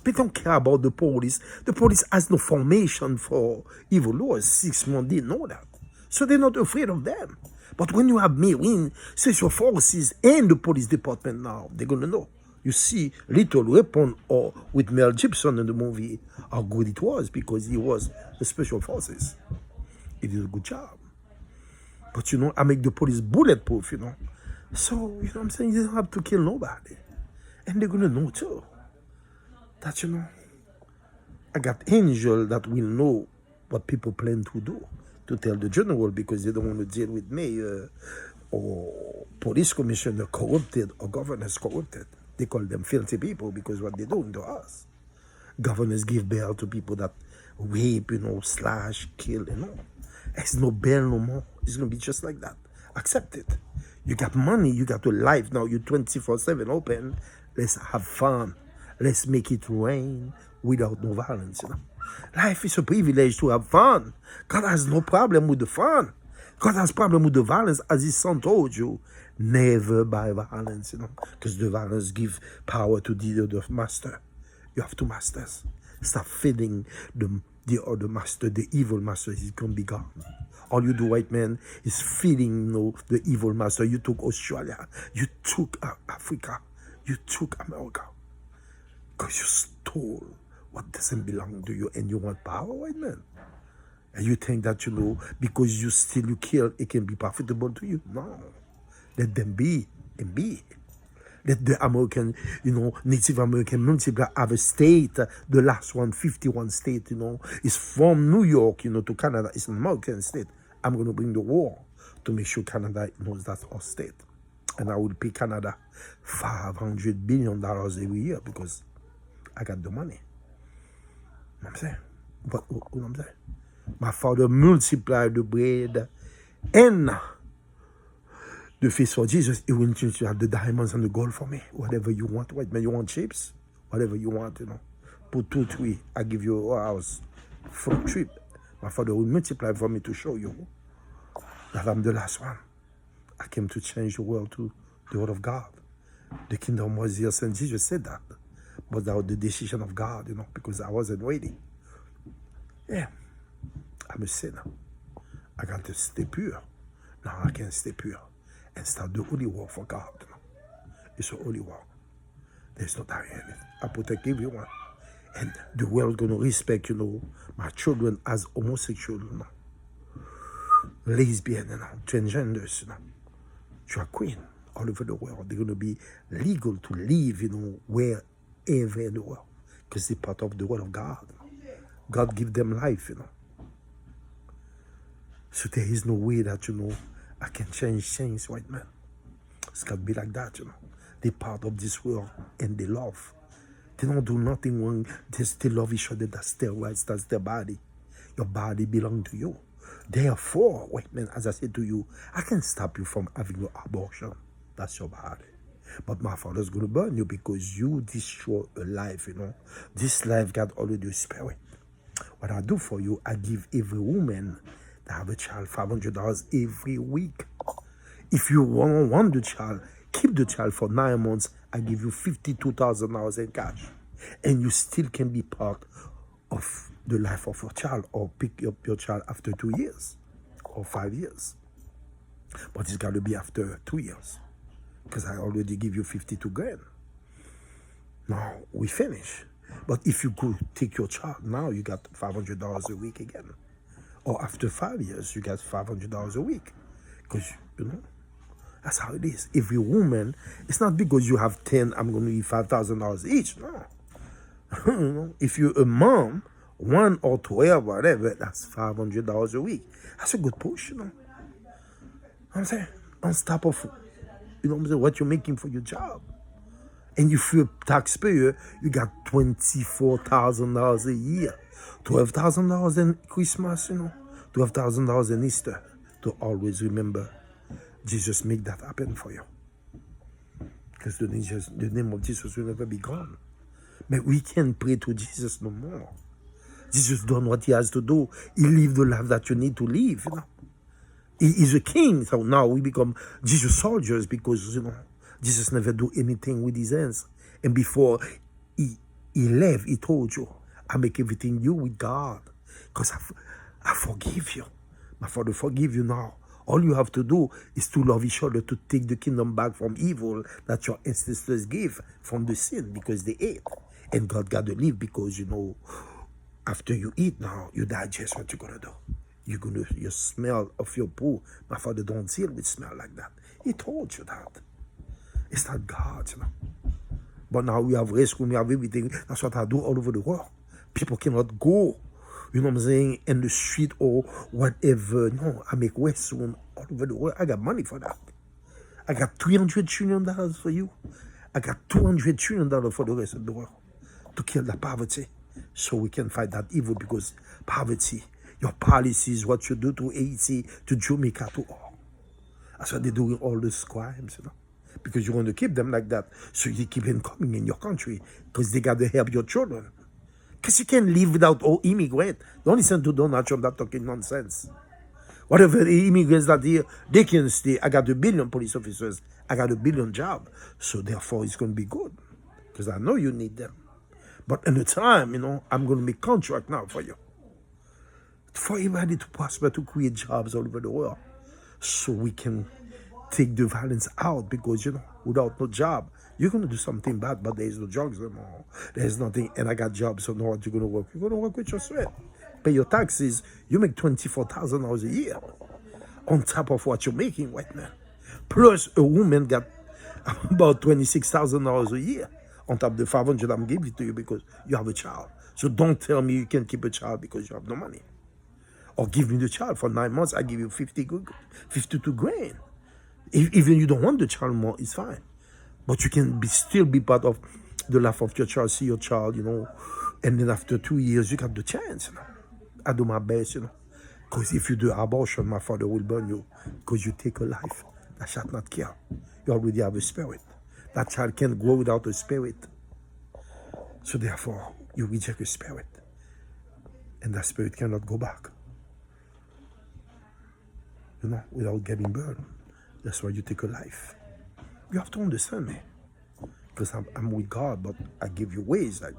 They don't care about the police. The police has no formation for evildoers. 6 months, they know that. So they're not afraid of them. But when you have Marine, Special Forces, and the police department now, they're going to know. You see Little Weapon or with Mel Gibson in the movie, how good it was because he was the Special Forces. He did a good job. But I make the police bulletproof, So, what I'm saying? You don't have to kill nobody. And they're going to know too. That, I got angel that will know what people plan to do. To tell the general because they don't want to deal with mayor or police commissioner corrupted or governors corrupted. They call them filthy people because what they're doing to us. Governors give bail to people that rape, slash, kill, There's no bail no more. It's going to be just like that. Accept it. You got money, you got a life. Now you're 24/7 open. Let's have fun. Let's make it rain without no violence, Life is a privilege to have fun. God has no problem with the fun. God has problem with the violence, as his son told you. Never by violence, because the violence give power to the other master. You have two masters. Stop feeding the other master, the evil master. He's going to be gone. All you do, white man, is feeding the evil master. You took Australia. You took Africa. You took America. Because you stole what doesn't belong to you, and you want power, white man. And you think that, because you steal, you kill, it can be profitable to you. No. Let them be and be. Let the American, Native American multiply have a state. The last one, 51 state, is from New York, to Canada. It's an American state. I'm going to bring the war to make sure Canada knows that's our state. And I will pay Canada $500 billion every year because I got the money. You know what I'm saying? But what I'm saying? My father multiplied the bread and the feast for Jesus. He will teach you have the diamonds and the gold for me. Whatever you want, white man, you want chips? Whatever you want, Put 2, 3, I give you a house for a trip. My father will multiply for me to show you that I'm the last one. I came to change the world to the word of God. The kingdom was here since Jesus said that. But that was the decision of God, because I wasn't waiting. Yeah, I'm a sinner. I got to stay pure. Now I can stay pure and start the holy work for God. It's a holy work. There's no doubt in it. I protect everyone. And the world going to respect, my children as homosexual, lesbian, transgenders, drag queen all over the world. They're going to be legal to live, wherever in the world. Because they're part of the word of God. God give them life, So there is no way that, I can change things, white man. It's got to be like that, They're part of this world and they love. They don't do nothing wrong. They still love each other. That's their rights. That's their body. Your body belongs to you. Therefore, white man, as I said to you, I can stop you from having your abortion. That's your body. But my father's going to burn you because you destroy a life, This life got already a spirit. What I do for you, I give every woman that have a child $500 every week. If you want the child, keep the child for 9 months. I give you $52,000 in cash. And you still can be part of the life of your child or pick up your child after 2 years or 5 years. But it's got to be after 2 years. Because I already give you 52 grand. Now, we finish. But if you could take your child now, you got $500 a week again. Or after 5 years, you got $500 a week. Because, that's how it is. Every woman, it's not because you have 10, I'm going to give $5,000 each. No. If you're a mom, 1 or 12, whatever, that's $500 a week. That's a good push, I'm saying? On top of, what you're making for your job. And if you're a taxpayer, you got $24,000 a year. $12,000 in Christmas, $12,000 in Easter. To always remember, Jesus make that happen for you. Because the name of Jesus will never be gone. But we can't pray to Jesus no more. Jesus done what he has to do. He lived the life that you need to live, He is a king. So now we become Jesus soldiers because, Jesus never do anything with his hands. And before he left, he told you, I make everything new with God. Because I forgive you. My Father forgive you now. All you have to do is to love each other, to take the kingdom back from evil that your ancestors gave from the sin because they ate. And God got to live because, after you eat now, you digest what you're going to do. Your smell of your poo. My Father don't deal with smell like that. He told you that. It's not God, But now we have restroom, we have everything. That's what I do all over the world. People cannot go, in the street or whatever. No, I make restroom all over the world. I got money for that. I got $300 trillion for you. I got $200 trillion for the rest of the world to kill the poverty. so we can fight that evil, because poverty, your policies, what you do to Haiti, to Jamaica, to all. That's why they're doing all these crimes, because you want to keep them like that, so you keep them coming in your country, because they got to help your children. Because you can't live without all immigrant. Don't listen to Donald Trump that talking nonsense. Whatever the immigrants that here, they can stay. I got 1 billion police officers. I got 1 billion jobs. So therefore, it's going to be good. Because I know you need them. But in the time, I'm going to make contract now for you. For everybody to prosper, to create jobs all over the world. So we can take the violence out. Because, without no job, you're going to do something bad, but there's no jobs anymore. There's nothing, and I got jobs, so now what you're going to work? You're going to work with your sweat. Pay your taxes. You make $24,000 a year on top of what you're making right now. Plus, a woman got about $26,000 a year on top of the 500 I'm giving to you because you have a child. So don't tell me you can keep a child because you have no money. Or give me the child for 9 months. I give you 52 grand. Even you don't want the child more, it's fine. But you can still be part of the life of your child, see your child, and then after 2 years, you got the chance, I do my best, Because if you do abortion, my father will burn you. Because you take a life that shall not kill. You already have a spirit. That child can't grow without a spirit. So therefore, you reject a spirit. And that spirit cannot go back. Without getting burned. That's why you take a life. You have to understand me. Because I'm with God, but I give you ways that,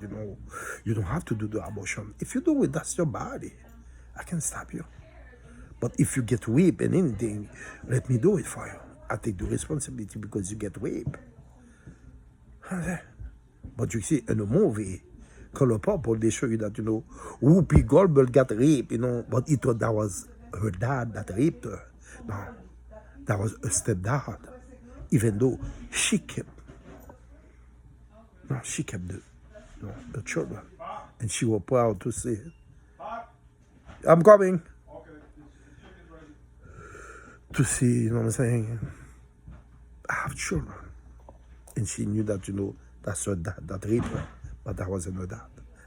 you don't have to do the abortion. If you do it, that's your body. I can stop you. But if you get raped and anything, let me do it for you. I take the responsibility because you get raped. But you see, in a movie, Color Purple, they show you that, Whoopi Goldberg got raped, but he thought that was her dad that raped her. No, that was a stepdad. Even though she kept the children. And she was proud to say, I'm coming. To see, what I'm saying? I have children. And she knew that, that's her dad that raped her. But that wasn't her dad.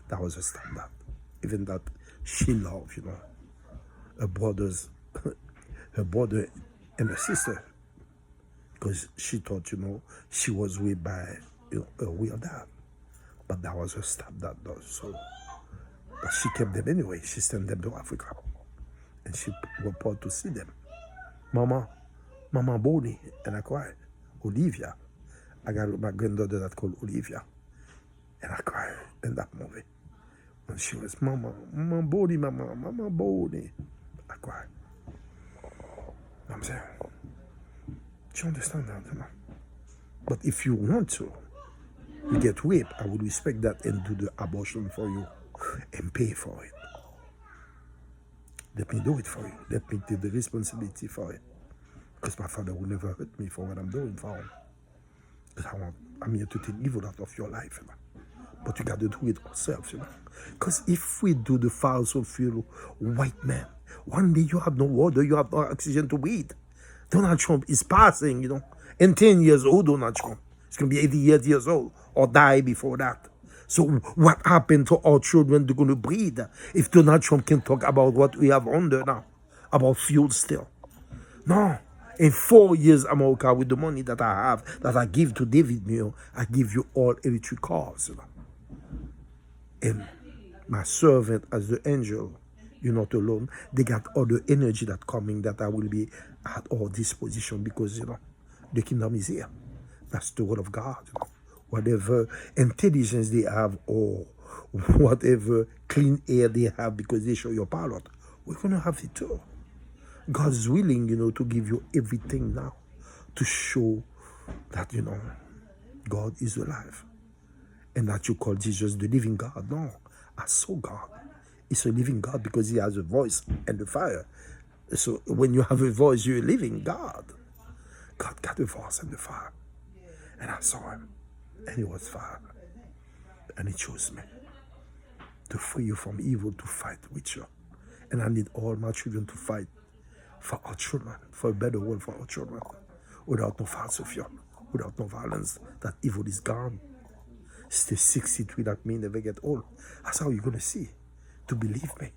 That was her stepdad. Even that she loved, her brothers, her brother and her sister. Because she thought, she was raped by a real dad. But that was her stepdad, though. So, but she kept them anyway. She sent them to Africa. And she was proud to see them. Mama Bonnie. And I cried. Olivia. I got my granddaughter that called Olivia. And I cried in that movie. When she was, Mama Bonnie. I cried. I'm saying, do you understand that? But if you want to, you get raped, I would respect that and do the abortion for you and pay for it. Let me do it for you. Let me take the responsibility for it. Because my father will never hurt me for what I'm doing for him. Because I'm here to take evil out of your life. But you got to do it yourself. Because if we do the fossil fuel white man, one day you have no water, you have no oxygen to breathe. Donald Trump is passing, in 10 years old, Donald Trump. He's going to be 88 years old or die before that. So what happened to our children? They're going to breathe. If Donald Trump can talk about what we have under now, about fuel still. No. In 4 years, America, with the money that I have, that I give to David Mill, I give you all electric cars. And my servant as the angel, you're not alone. They got all the energy that coming that I will be at our disposition because, the kingdom is here. That's the word of God. Whatever intelligence they have or whatever clean air they have because they show your pilot, we're going to have it too. God's willing, to give you everything now to show that, God is alive. And that you call Jesus the living God. No, I saw God. He's a living God because he has a voice and the fire. So when you have a voice, you're a living God. God got a voice and the fire. And I saw him. And he was fire. And he chose me to free you from evil, to fight with you. And I need all my children to fight for our children, for a better world for our children. Without no falsehood, without no violence, that evil is gone. Stay 63, that means never get old. That's how you're going to see. To believe me.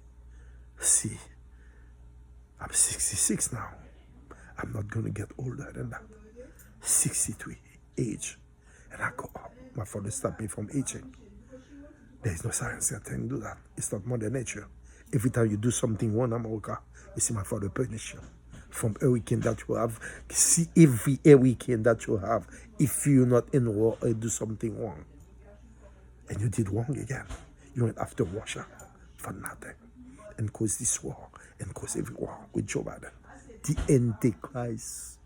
See, I'm 66 now. I'm not going to get older than that. 63 age. And I go up. My father stopped me from aging. There is no science that can do that. It's not Mother Nature. Every time you do something wrong in America, you see my father punish you. From hurricane that you have, see every hurricane that you have, if you're not in war or do something wrong, and you did wrong again, you went after Russia for nothing, and cause this war, and cause every war with Joe Biden. The Antichrist.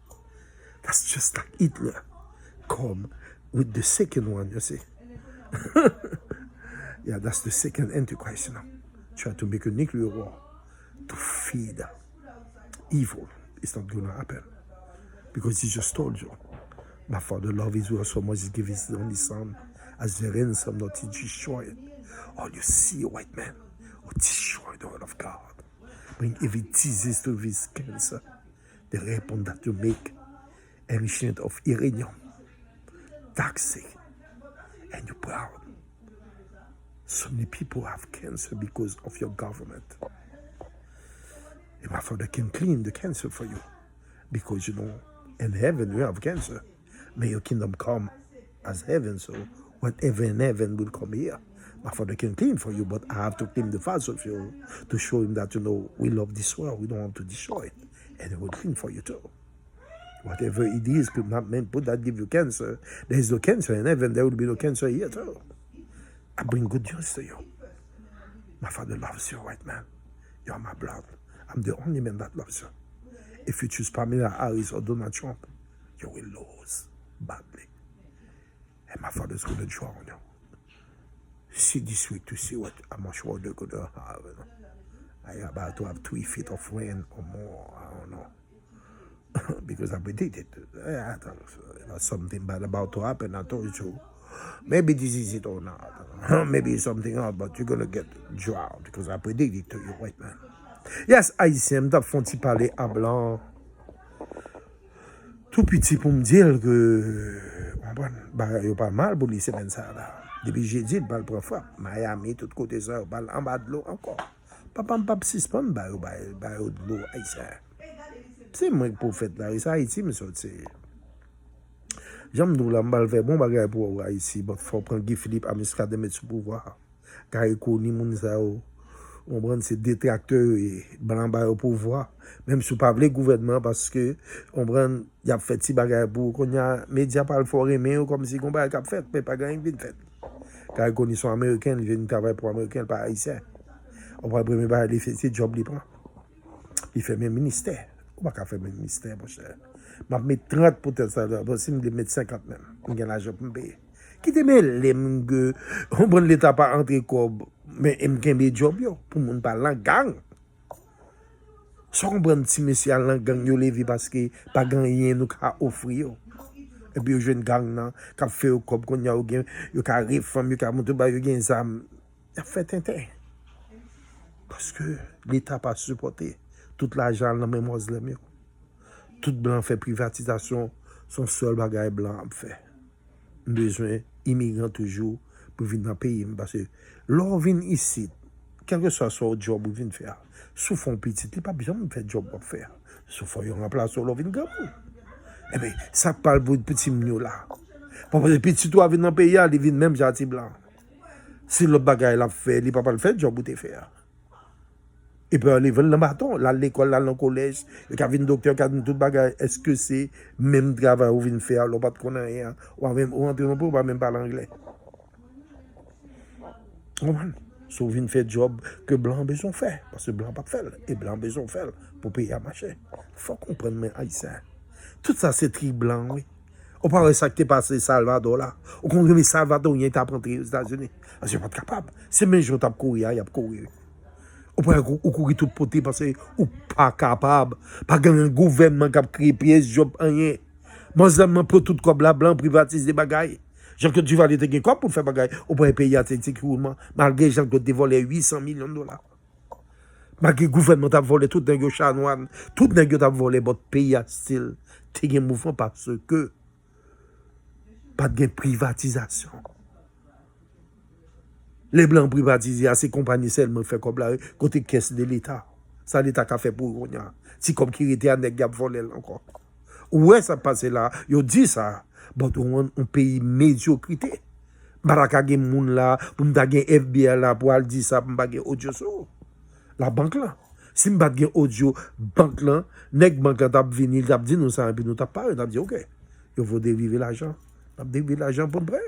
That's just like Hitler. Come with the second one, you see. Yeah, that's the second Antichrist, you know. Try to make a nuclear war to feed evil. It's not going to happen. Because he just told you, my father loved Israel so much, he gave his only son as the ransom, not to destroy it. All you see, white man, will destroy the word of God. Bring every disease to this cancer. The weapon that you make, enrichment of uranium, toxic, and you're proud. So many people have cancer because of your government. And my father can clean the cancer for you. Because, you know, in heaven you have cancer. May your kingdom come as heaven, so whatever in heaven will come here. My father can clean for you, but I have to clean the fast of you to show him that, you know, we love this world, we don't want to destroy it. And he will clean for you too. Whatever it is, could not meant put that give you cancer. There is no cancer in heaven, there will be no cancer here too. I bring good news to you. My father loves you, white man. You're my blood. I'm the only man that loves you. If you choose Pamela Harris or Donald Trump, you will lose badly. And my father's going to draw on you. See this week to see how much water they're going to have. You know? I about to have 3 feet of rain or more. I don't know. Because I predicted I thought something bad about to happen. I told you. Maybe this is it or not. Maybe it's something else, but you're going to get drought because I predicted it to you, white man. Yes, Haïtien, m'tap fonti parler à blanc. Tout petit pour me dire que on yo pas mal pour les semaines ça là. Depuis jeudi, il parle pour fois. Miami, tout côté ça, il parle en bas de l'eau encore. Papa m'pa suspend ba yo de l'eau haïtien. C'est moi pour fait là, ça Haïti me sorti. J'aime nous là m'bal faire bon bagay pour Haïti, mais faut prendre Guy Philippe à Misca de mettre sous pouvoir. Car il connaît moun ça on prend ces détracteurs et blanc au pouvoir même si pas le gouvernement parce que on prend y a fait petit bagay pour qu'on y a média pas le fort aimer comme si qu'on pas cap fait mais pas gagne vite fait car ils connaissent américains ils viennent travailler pour américains pas haïtiens on va premier pas les fait c'est job li prend il fait même ministère on pas faire même ministère mon cher m'a mettre 30 peut-être ça bon si me mettre 50 même on gagne l'argent pour me payer qui te met les que on prend l'état pas entrer comme mais il me a job yo pour moun pas la gang. So comprendre si monsieur la gang yo levé parce que pas rien nous ka offrir yo. Et puis jeune gang nan ka fait comme qu'on y a yo ka réforme yo ka monter ba yo gen zam. Y a fait tintin. Parce que l'état pas supporté tout l'argent dans même Muslim yo. Tout blanc fait privatisation son seul bagage blanc fait. Besoin immigrants toujours pour venir dans le pays. Parce que l'on vient ici, quel que soit son job, vous venez faire. Sous fond petit, il n'y a pas besoin de faire job pour faire. Sous fond, il remplace l'on vient grand. Eh bien, ça parle pour petit mieux là. Parce que petit toi vient dans le pays, il vient même gentil blanc. Si le bagage l'a fait, il ne peut pas le faire, job pour te faire. Et puis, il veut le bâton, là, l'école, là, le collège, il y a un docteur qui a tout bagage. Est-ce que c'est même travail où vient faire, l'on ne peut pas connaître rien, ou même rentrer dans le pays, même parler anglais. So vient faire job que blanc besoin faire parce que blanc pas faire et blanc besoin faire pour payer à marché. Faut comprendre mes haïtiens. Tout ça c'est tri blanc oui. On parle ça qui est passé Salvador là. On comprend mais Salvador il t'a rentré aux États-Unis. Parce que pas capable. C'est même jour t'a courir, il a courir. On peut courir tout côté parce que ou pas capable. Pas un gouvernement qui a créé pièce job rien. Moi j'aime pour tout comme la blanc privatise des bagailles. Jean que tu vas aller te gagner quoi pour faire bagaille au point payer à sécurement malgré Jean que tu volé 800 millions de dollars malgré le gouvernement t'a volé tout nèg chanoine tout nèg t'a volé votre pays a style te gen mouvement parce que pas de privatisation Les blancs privatisés à ces compagnies seulement fait comme là, côté caisse de l'État. Ça, l'État a fait pour eux. Si comme qui était un nègre volé encore. Ouais, ça passe là. Yo dit ça. Bon, on pays médiocrité. Baraka gen moun là, pour m'ta gen FBI là, pour al dire ça, pour m'ta gen audio sur. La banque là. Si m'ta gen audio, banque là, nèg banque là t'a venu, t'a dit nous ça, et puis nous t'a parlé, t'a dit ok. Il faut dériver l'argent. T'a dériver l'argent pour prendre.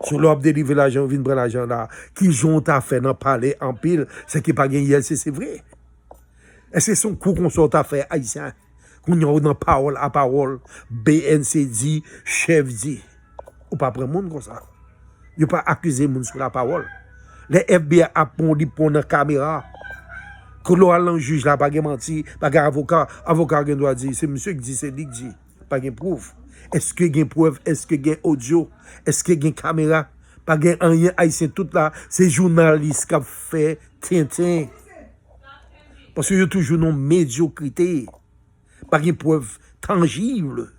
Sur l'op dériver l'argent, vient prendre l'argent là, qui j'ont t'a fait dans parler en pile, c'est qui pas gen ILC, c'est vrai. Est-ce que son coup qu'on sort à faire haïtien? Qu'on y a dans parole à parole, BNC dit, chef dit. Ou pas prendre monde comme ça. Yo pas accuser moun sur la parole. Les FBI a pondi pour la caméra. Que l'on juge là pas menti, pas avocat gen doit dire c'est monsieur qui dit c'est lui qui dit, pas gen preuve. Est-ce que gen preuve, est-ce que gen audio, est-ce que gen caméra, pas gen rien haïtien tout là, c'est journaliste qui a fait Tintin. Parce que yo toujours non médiocrité. Pas gen preuve tangible.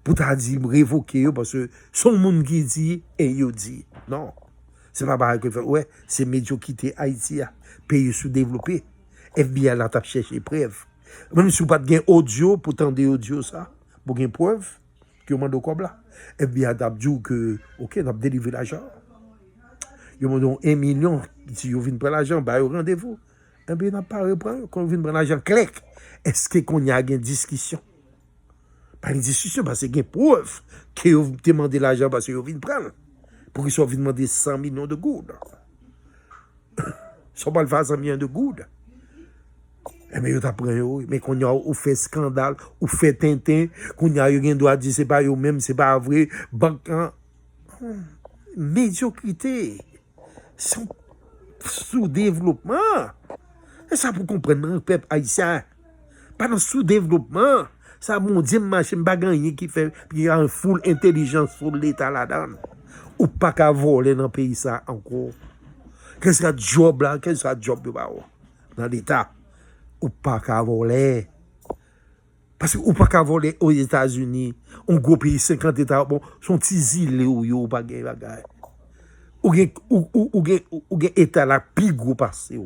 Pour t'a dit révoquer parce que son monde qui dit et yo dit non. C'est pas pareil que fait ouais, c'est médiocrité Haïti pays sous-développé. FBI là t'a cherché preuve. Même si pas de audio pour tendre audio ça, pour gain preuve que mando comme là. FBI t'a dit que OK, on a délivré l'argent. Yo mando 1 million si yo vinn prendre l'argent, bah rendez-vous. Et bien n'a pas reprendre quand vinn prendre l'argent clic. Est-ce que qu'on y a une discussion? Pas une discussion parce qu'il y a une preuve que vous demandez l'argent parce que vous venez prendre. Pour qu'ils soient venus demander 100 millions de gouttes. Ils ne sont pas le faire 100 millions de gouttes. Mais vous apprenez, mais qu'on y a fait scandale, ou fait Tintin, qu'on y a eu un droit de dire c'est pas eux même, c'est pas vrai. Banque, médiocrité. Son sous-développement. Et ça pour comprendre le peuple haïtien. Pas dans sous-développement. Ça, mon Dieu, machine bagagné qui fait, il y a un full intelligence sur l'État là-dedans. Ou pas qu'à voler dans le pays ça encore. Qu'est-ce que job là? Qu'est-ce que job dans l'État? Ou pas qu'à voler. Parce que ou pas qu'à voler aux États-Unis, on gros pays 50 États, bon, son petits îles où yo pas gagné bagay. Ou gen État là plus gros passé.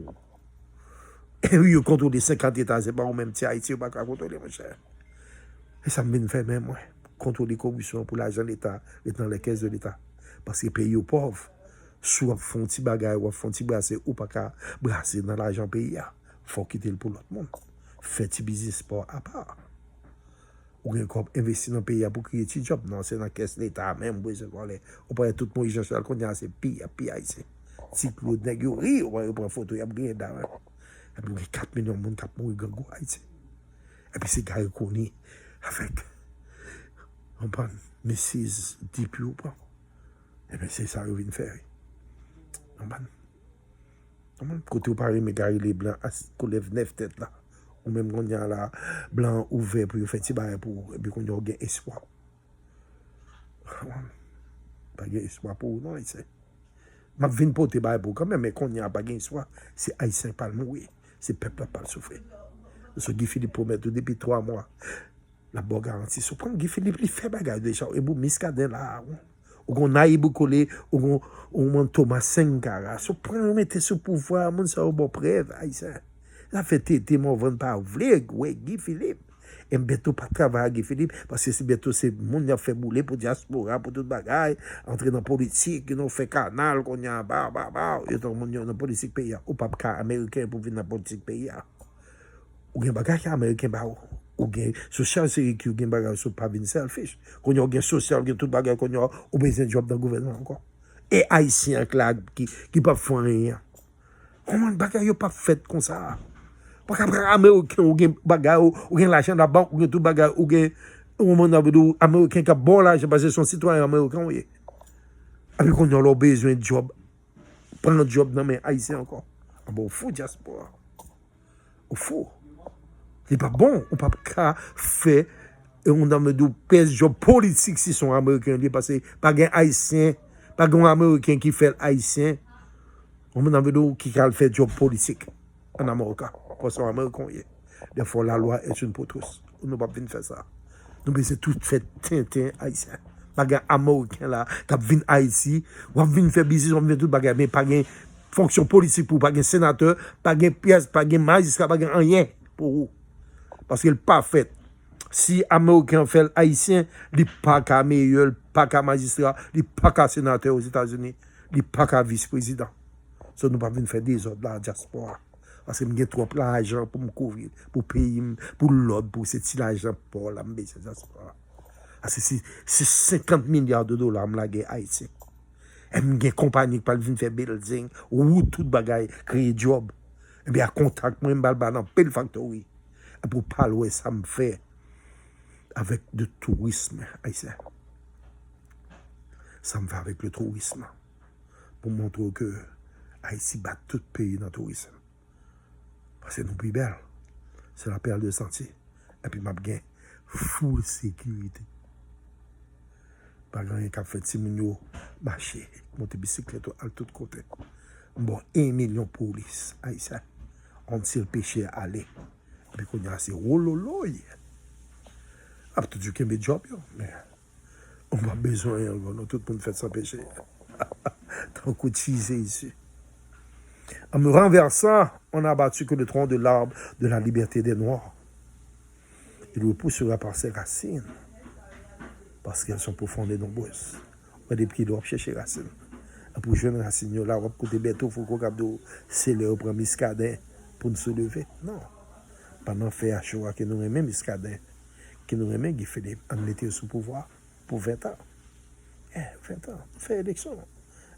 Et oui, yo contrôle 50 États, c'est pas au même tiers Haïti, ou pas qu'à contrôler mon cher. Et ça me fait même, ouais, contrôler la corruption pour l'argent de l'État, et dans les caisses de l'État. Parce que les pays pauvres, soit font petit bagay, ou font petit brasser, ou pas qu'à brasser dans l'argent pays, il faut quitter le pour l'autre monde. Faire petit business sport à part. Ou bien investir dans le pays pour créer petit job. Non, c'est dans la caisse de l'État même, on peut tout le monde, Jean-Charles, qu'on a, c'est pire ici. Si Claude Neguri, on va prendre photo, il y a bien d'argent. Et puis 4 millions de monde qui ont mouru dans Haïti. Et puis c'est gars qui connaissent. Avec, on prend Mrs. Deep ou pas. Et bien, c'est ça que je viens de faire. On prend. Côté où Paris, mais gars, les blancs, qu'on lève 9 têtes là. Ou même qu'on y a là, blanc ouvert pour faire petit bail pour, et puis qu'on y a un espoir. Pas de espoir pour non, ici. Je viens pour te bail pour quand même, mais qu'on y a pas d'espoir, c'est haïtien pas le mourir. C'est peuple pas le souffrir. Ce Guy Philippe promet depuis 3 mois. La bonne garantie. Si on Guy Philippe, il fait bagarre déjà. Et vous, Miscadin là, ou qu'on aille collé, ou qu'on Thomas Sankara. Si on mettre ce pouvoir, on ça au bon preuve. Ça fait tété, mon vent pas vrai, Guy Philippe. Et bientôt pas travailler avec Guy Philippe, parce que c'est bientôt c'est monde qui a fait bouler pour diaspora, pour tout bagaille, entrer dans la politique, nous fait canal, qu'on y a, et tout le monde dans la politique pays, ou pas américain pour venir dans la politique pays. Ou gen bagay américain ba ou gen social sécurité ou gen bagay sur pas bien selfish qu'on y a gen social gen tout bagay qu'on y a ou besoin job dans le gouvernement encore et haïtien qui pas font rien comment bagay yo pas fait comme ça pas qu'après américain ou gen bagay ou gen l'argent de la banque ou gen tout bagay ou gen au moment où américain qui a bon l'argent parce que son citoyen américain oui avec qu'on y a leur besoin de job prendre un job dans mais haïtien encore bon fou diaspora au fou. C'est pas bon, on peut pas faire on a de pèse job politique si sont américains parce que pas un haïtien, pas un américain qui fait haïtien. On a de qui a fait job politique en Amérique parce qu'en Amérique des fois la loi est une pour tous. On ne peut pas venir faire ça. Donc c'est tout fait tintin haïtien. bagay américain là, qui vient Haïti, ou vient faire business, on vient tout bagay, mais pas de fonction politique pour, pas de sénateur, pas de pièce, pas de magistrat, pas de rien pour vous. Parce qu'il n'est pas fait. Si Américain fait Haïtien, il n'est pas qu'à meilleur, pas qu'à magistrat, il n'est pas qu'à sénateur aux États-Unis, il n'est pas qu'à vice-président. Ça, nous ne pouvons pas faire des autres dans la diaspora. Parce que j'ai trop d'argent pour me couvrir, pour payer, pour l'autre, pour ce l'argent pour la diaspora. C'est 50 milliards de dollars la guerre Haïtien. Et j'ai une compagnie qui va faire building, ou tout bagaille, créer job. Et bien, à contact, moi, je vais dans Pelle Factory. Et pour parler, ça me fait avec le tourisme haïtien. Ça me fait avec le tourisme. Pour montrer que Haïti bat tout pays dans le tourisme. Parce que nous plus belle. C'est la perle de sentier. Et puis, je gain full sécurité. Pas grand qui a fait 6 millions marcher, monter bicyclette à tous côtés. Bon, 1 million de police haïtiens. On tire le péché à aller. Et puis, qu'on y a assez rololo. Après tout, tu as mes jobs, mais on n'a pas besoin, tout le monde fait sans péché. Tant coup de cheese ici. En me renversant, on n'a battu que le tronc de l'arbre de la liberté des Noirs. Il repoussera par ses racines, parce qu'elles sont profondes et nombreuses. On a des petits doigts chercher racines. Et pour jouer racines, là, on côté bientôt, il faut qu'on capte c'est le prend Miscadin pour nous soulever. Non. Pendant faire choix que nous aimons Miscadin, que nous aimons Guy Philippe, on mettait sous pouvoir pour 20 ans. 20 ans, on fait élection.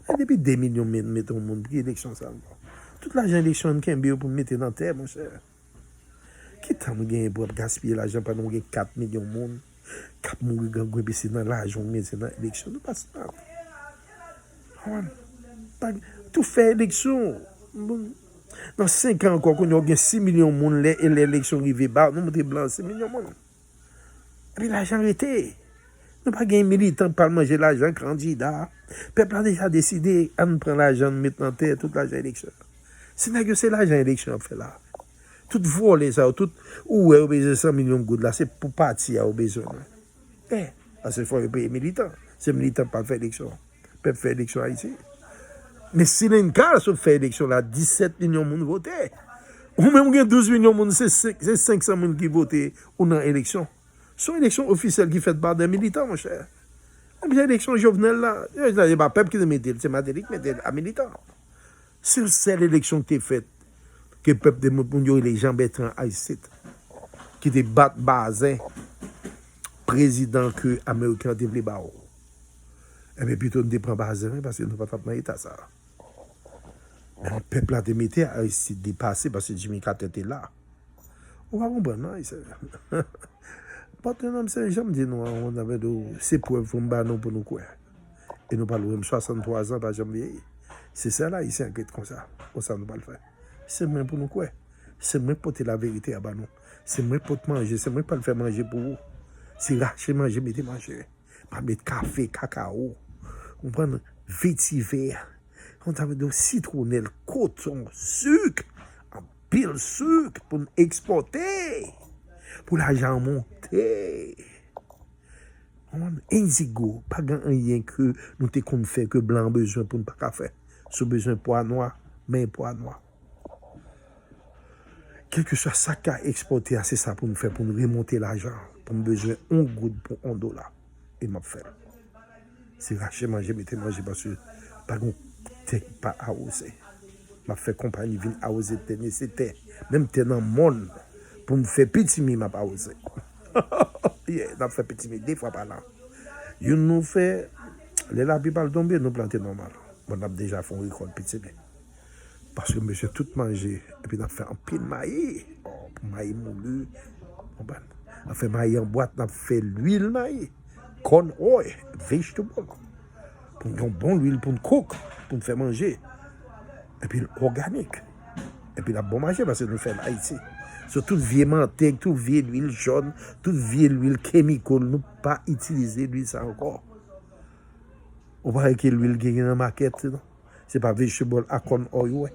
Et depuis 2 millions de mettons au monde, qui élection ça encore. Toute l'argent élection qui est bien pour mettre dans la terre, mon cher. Qui t'a gagné pour gaspiller l'argent pendant que 4 millions de monde, 4 millions de gens qui dans l'argent, mais c'est dans l'élection, nous passons pas. Tout fait élection. Dans 5 ans encore, qu'on a 6 millions de monde et l'élection arrivée, nous mettons blanc 6 millions de monde. Et puis l'argent était. Nous pas gagné militant pour manger l'argent candidat. Le peuple a déjà décidé à nous prendre l'argent, nous mettre dans terre toute l'argent élection. C'est l'argent élection fait là. Tout voler ça, tout où est besoin 100 millions de gouttes là, c'est pour partir au besoin. Parce qu'il faut payer militant. C'est militant pas faire élection. Peuple fait élection ici. Mais si une cas sur faire élection là, 17 millions de monde voter. Ou même 12 millions de monde, c'est 500 000 qui votent ou dans l'élection. C'est une élection officielle qui est faite par des militants, mon cher. Et puis l'élection Jovenel là, il n'y a pas peuple qui le met, c'est Madélique qui met à militant. C'est celle élection qui est faite, que le peuple de Mounio et les gens Bertrand Haïti, qui te battent Bazin, président que l'Américain a développé. Et bien plutôt nous prend Bazin parce que nous ne sommes pas dans l'état ça. Mais le peuple a démetté à Haïti dépassé parce que Jimmy Carter était là. On va comprendre, non? Partenaire Saint-Jean me dit nous, on avait ces preuves pour nous quoi. Et nous parlons de 63 ans, pas jamais vieilli. C'est ça là, ici, enquête comme ça. Comme ça, nous pas le faire. C'est moi pour nous quoi. C'est moi pour te la vérité à nous. C'est moi pour te manger. C'est moi pour le faire manger pour vous. C'est racheter manger, mettez manger. Pas mettre café, cacao. On prend vétiver. On a de citronnelle, coton, sucre. Un pile sucre pour nous exporter. Pour l'argent monter. Indigo, pas rien que nous te qu'on fait que blanc besoin pour ne pas faire. Ce besoin poids noir, mais poids noir. Quel que soit ça qu'a exporté, c'est ça pour nous faire, pour nous remonter l'argent, pour nous besoin 1 goutte pour $1. Et m'a fait. C'est racheter manger, mettez manger parce que pas à oser. M'a fait compagnie vient à oser tenir c'était même tenant le monde pour me faire petit mi m'a pas osé. N'a fait petit mi 2 fois par là. Il nous fait les lapis pas tomber nous planter normal. On a déjà fait un récolte petit mi. Parce que monsieur tout mangé et puis on a fait un pile maïs, maïs moulu. On a fait maïs en boîte, on a fait l'huile maïs, corn oil, vegetable. Pour une bonne huile pour une cook, pour nous faire manger. Et puis organique. Et puis la bon manger parce que nous faisons Haïti. Sur toute vieille manteque, toute vieille huile jaune, toute vieille huile chimique, nous pas utiliser l'huile ça encore. On voit que l'huile qui est dans la maquette, non? C'est pas vegetable à corn oil, ouais.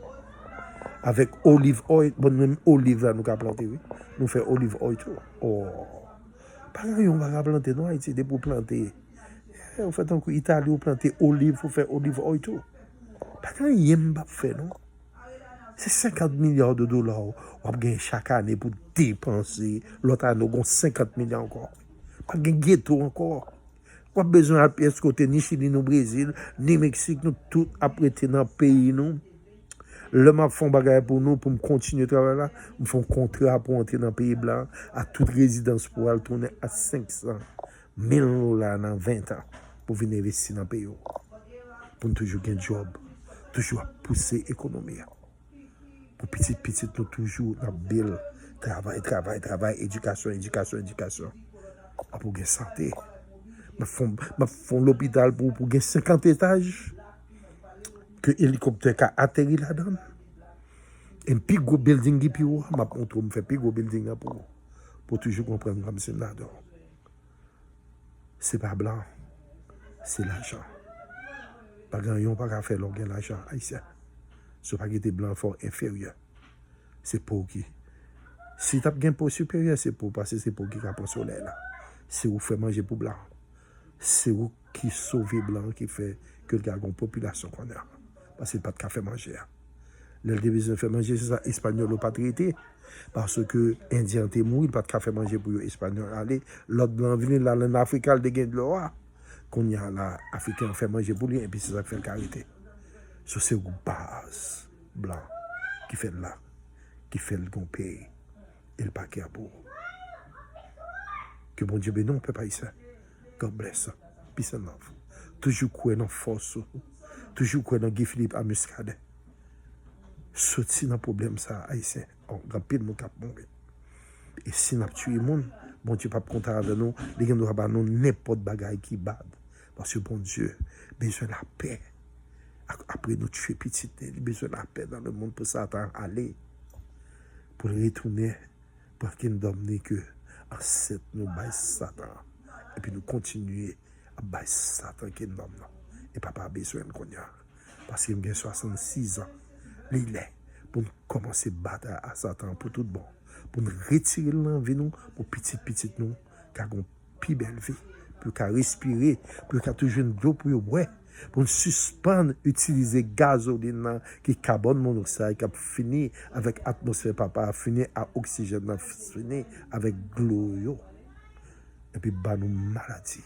Avec olive oil, bon, même olive là, nous avons planté, oui. Nous faisons olive oil tout. Oh. Pas rien, on va planter, non, Haïti, pour planter Vous faites un coup Italie, vous plantez olive, vous faites olive oil tout. Pas quand il pas fait, non? C'est 50 milliards de dollars. On gagne chaque année pour dépenser. L'autre année, on a 50 milliards encore. Pas de ghetto encore. On a besoin de pièce côté ni Chili, ni Brésil, ni Mexique, nous tout apprêter dans le pays, nous. Le m'a font bagage pour nous, pour me continuer à travailler là. Me font contrat pour entrer dans le pays blanc, à toute résidence pour aller tourner à 500 000 $ dans 20 ans pour venir investir dans le pays. Pour nous toujours gagner un job, toujours pousser l'économie. Pour petit, nous toujours dans le travail, éducation. Pour gagner santé. Je fais l'hôpital pour gagner 50 étages. Que l'hélicoptère a atterri là-dedans. Un plus gros building qui est je fais plus gros building pour toujours comprendre comme c'est là-dedans. Ce n'est pas blanc, c'est l'argent. Pas grand-chose pas faire l'argent haïtien. Ce n'est pas que blanc fort inférieur. C'est pour qui. Si tu as un pot supérieur, c'est pour parce que c'est pour qui a le soleil là. C'est où fait manger pour blanc. C'est où qui sauve blanc qui fait que le une population qu'on a. Parce que pas de café manger. Le division fait manger, c'est ça, espagnol ou pas traité. Parce que Indien te mourir, pas de café manger pour les Espagnols. Allez, l'autre blanc venu là, en Afrique, le dégain de l'eau. Qu'on y a là, Africain fait manger pour lui, et puis c'est ça qui fait le carité. C'est une base blanc qui fait là, qui fait le bon pays. Et le paquet à bout. Que bon Dieu bénisse, on ne peut pas y ça. God bless. Peace and love. Toujours quoi dans force. Toujours quoi dans Guy Philippe à Muscadet. Sorti dans le problème ça, haïtien. On a pile de cap mourir. Et si on a tué le monde, bon Dieu pas content avec nous, les gens doivent nous n'importe bagaille qui bat. Parce que bon Dieu, besoin de la paix. Après nous tuer petit, il a besoin de la paix dans le monde pour Satan aller. Pour retourner, pour qu'il nous donne que en 7 nous baisse Satan. Et puis nous continuer à baisser Satan qui nous donne. Et papa a besoin de qu'on y a. Parce qu'il a 66 ans. Il est pour commencer à battre à Satan pour tout bon. Pour nous retirer l'envie nous, pour petit nous, car on plus belle vie, pour qu'à respirer, pour qu'à toujours une eau pour boire, pour nous suspendre, utiliser gasoline qui carbone monoxyde, qui a fini avec atmosphère papa, fini à oxygène, fini avec l'eau. Et puis bah nous maladie.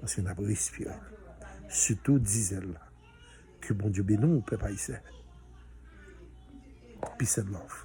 Parce qu'on a respiré. Surtout diesel là. Que bon Dieu bénisse, on ne peut pas y faire. Peace and love.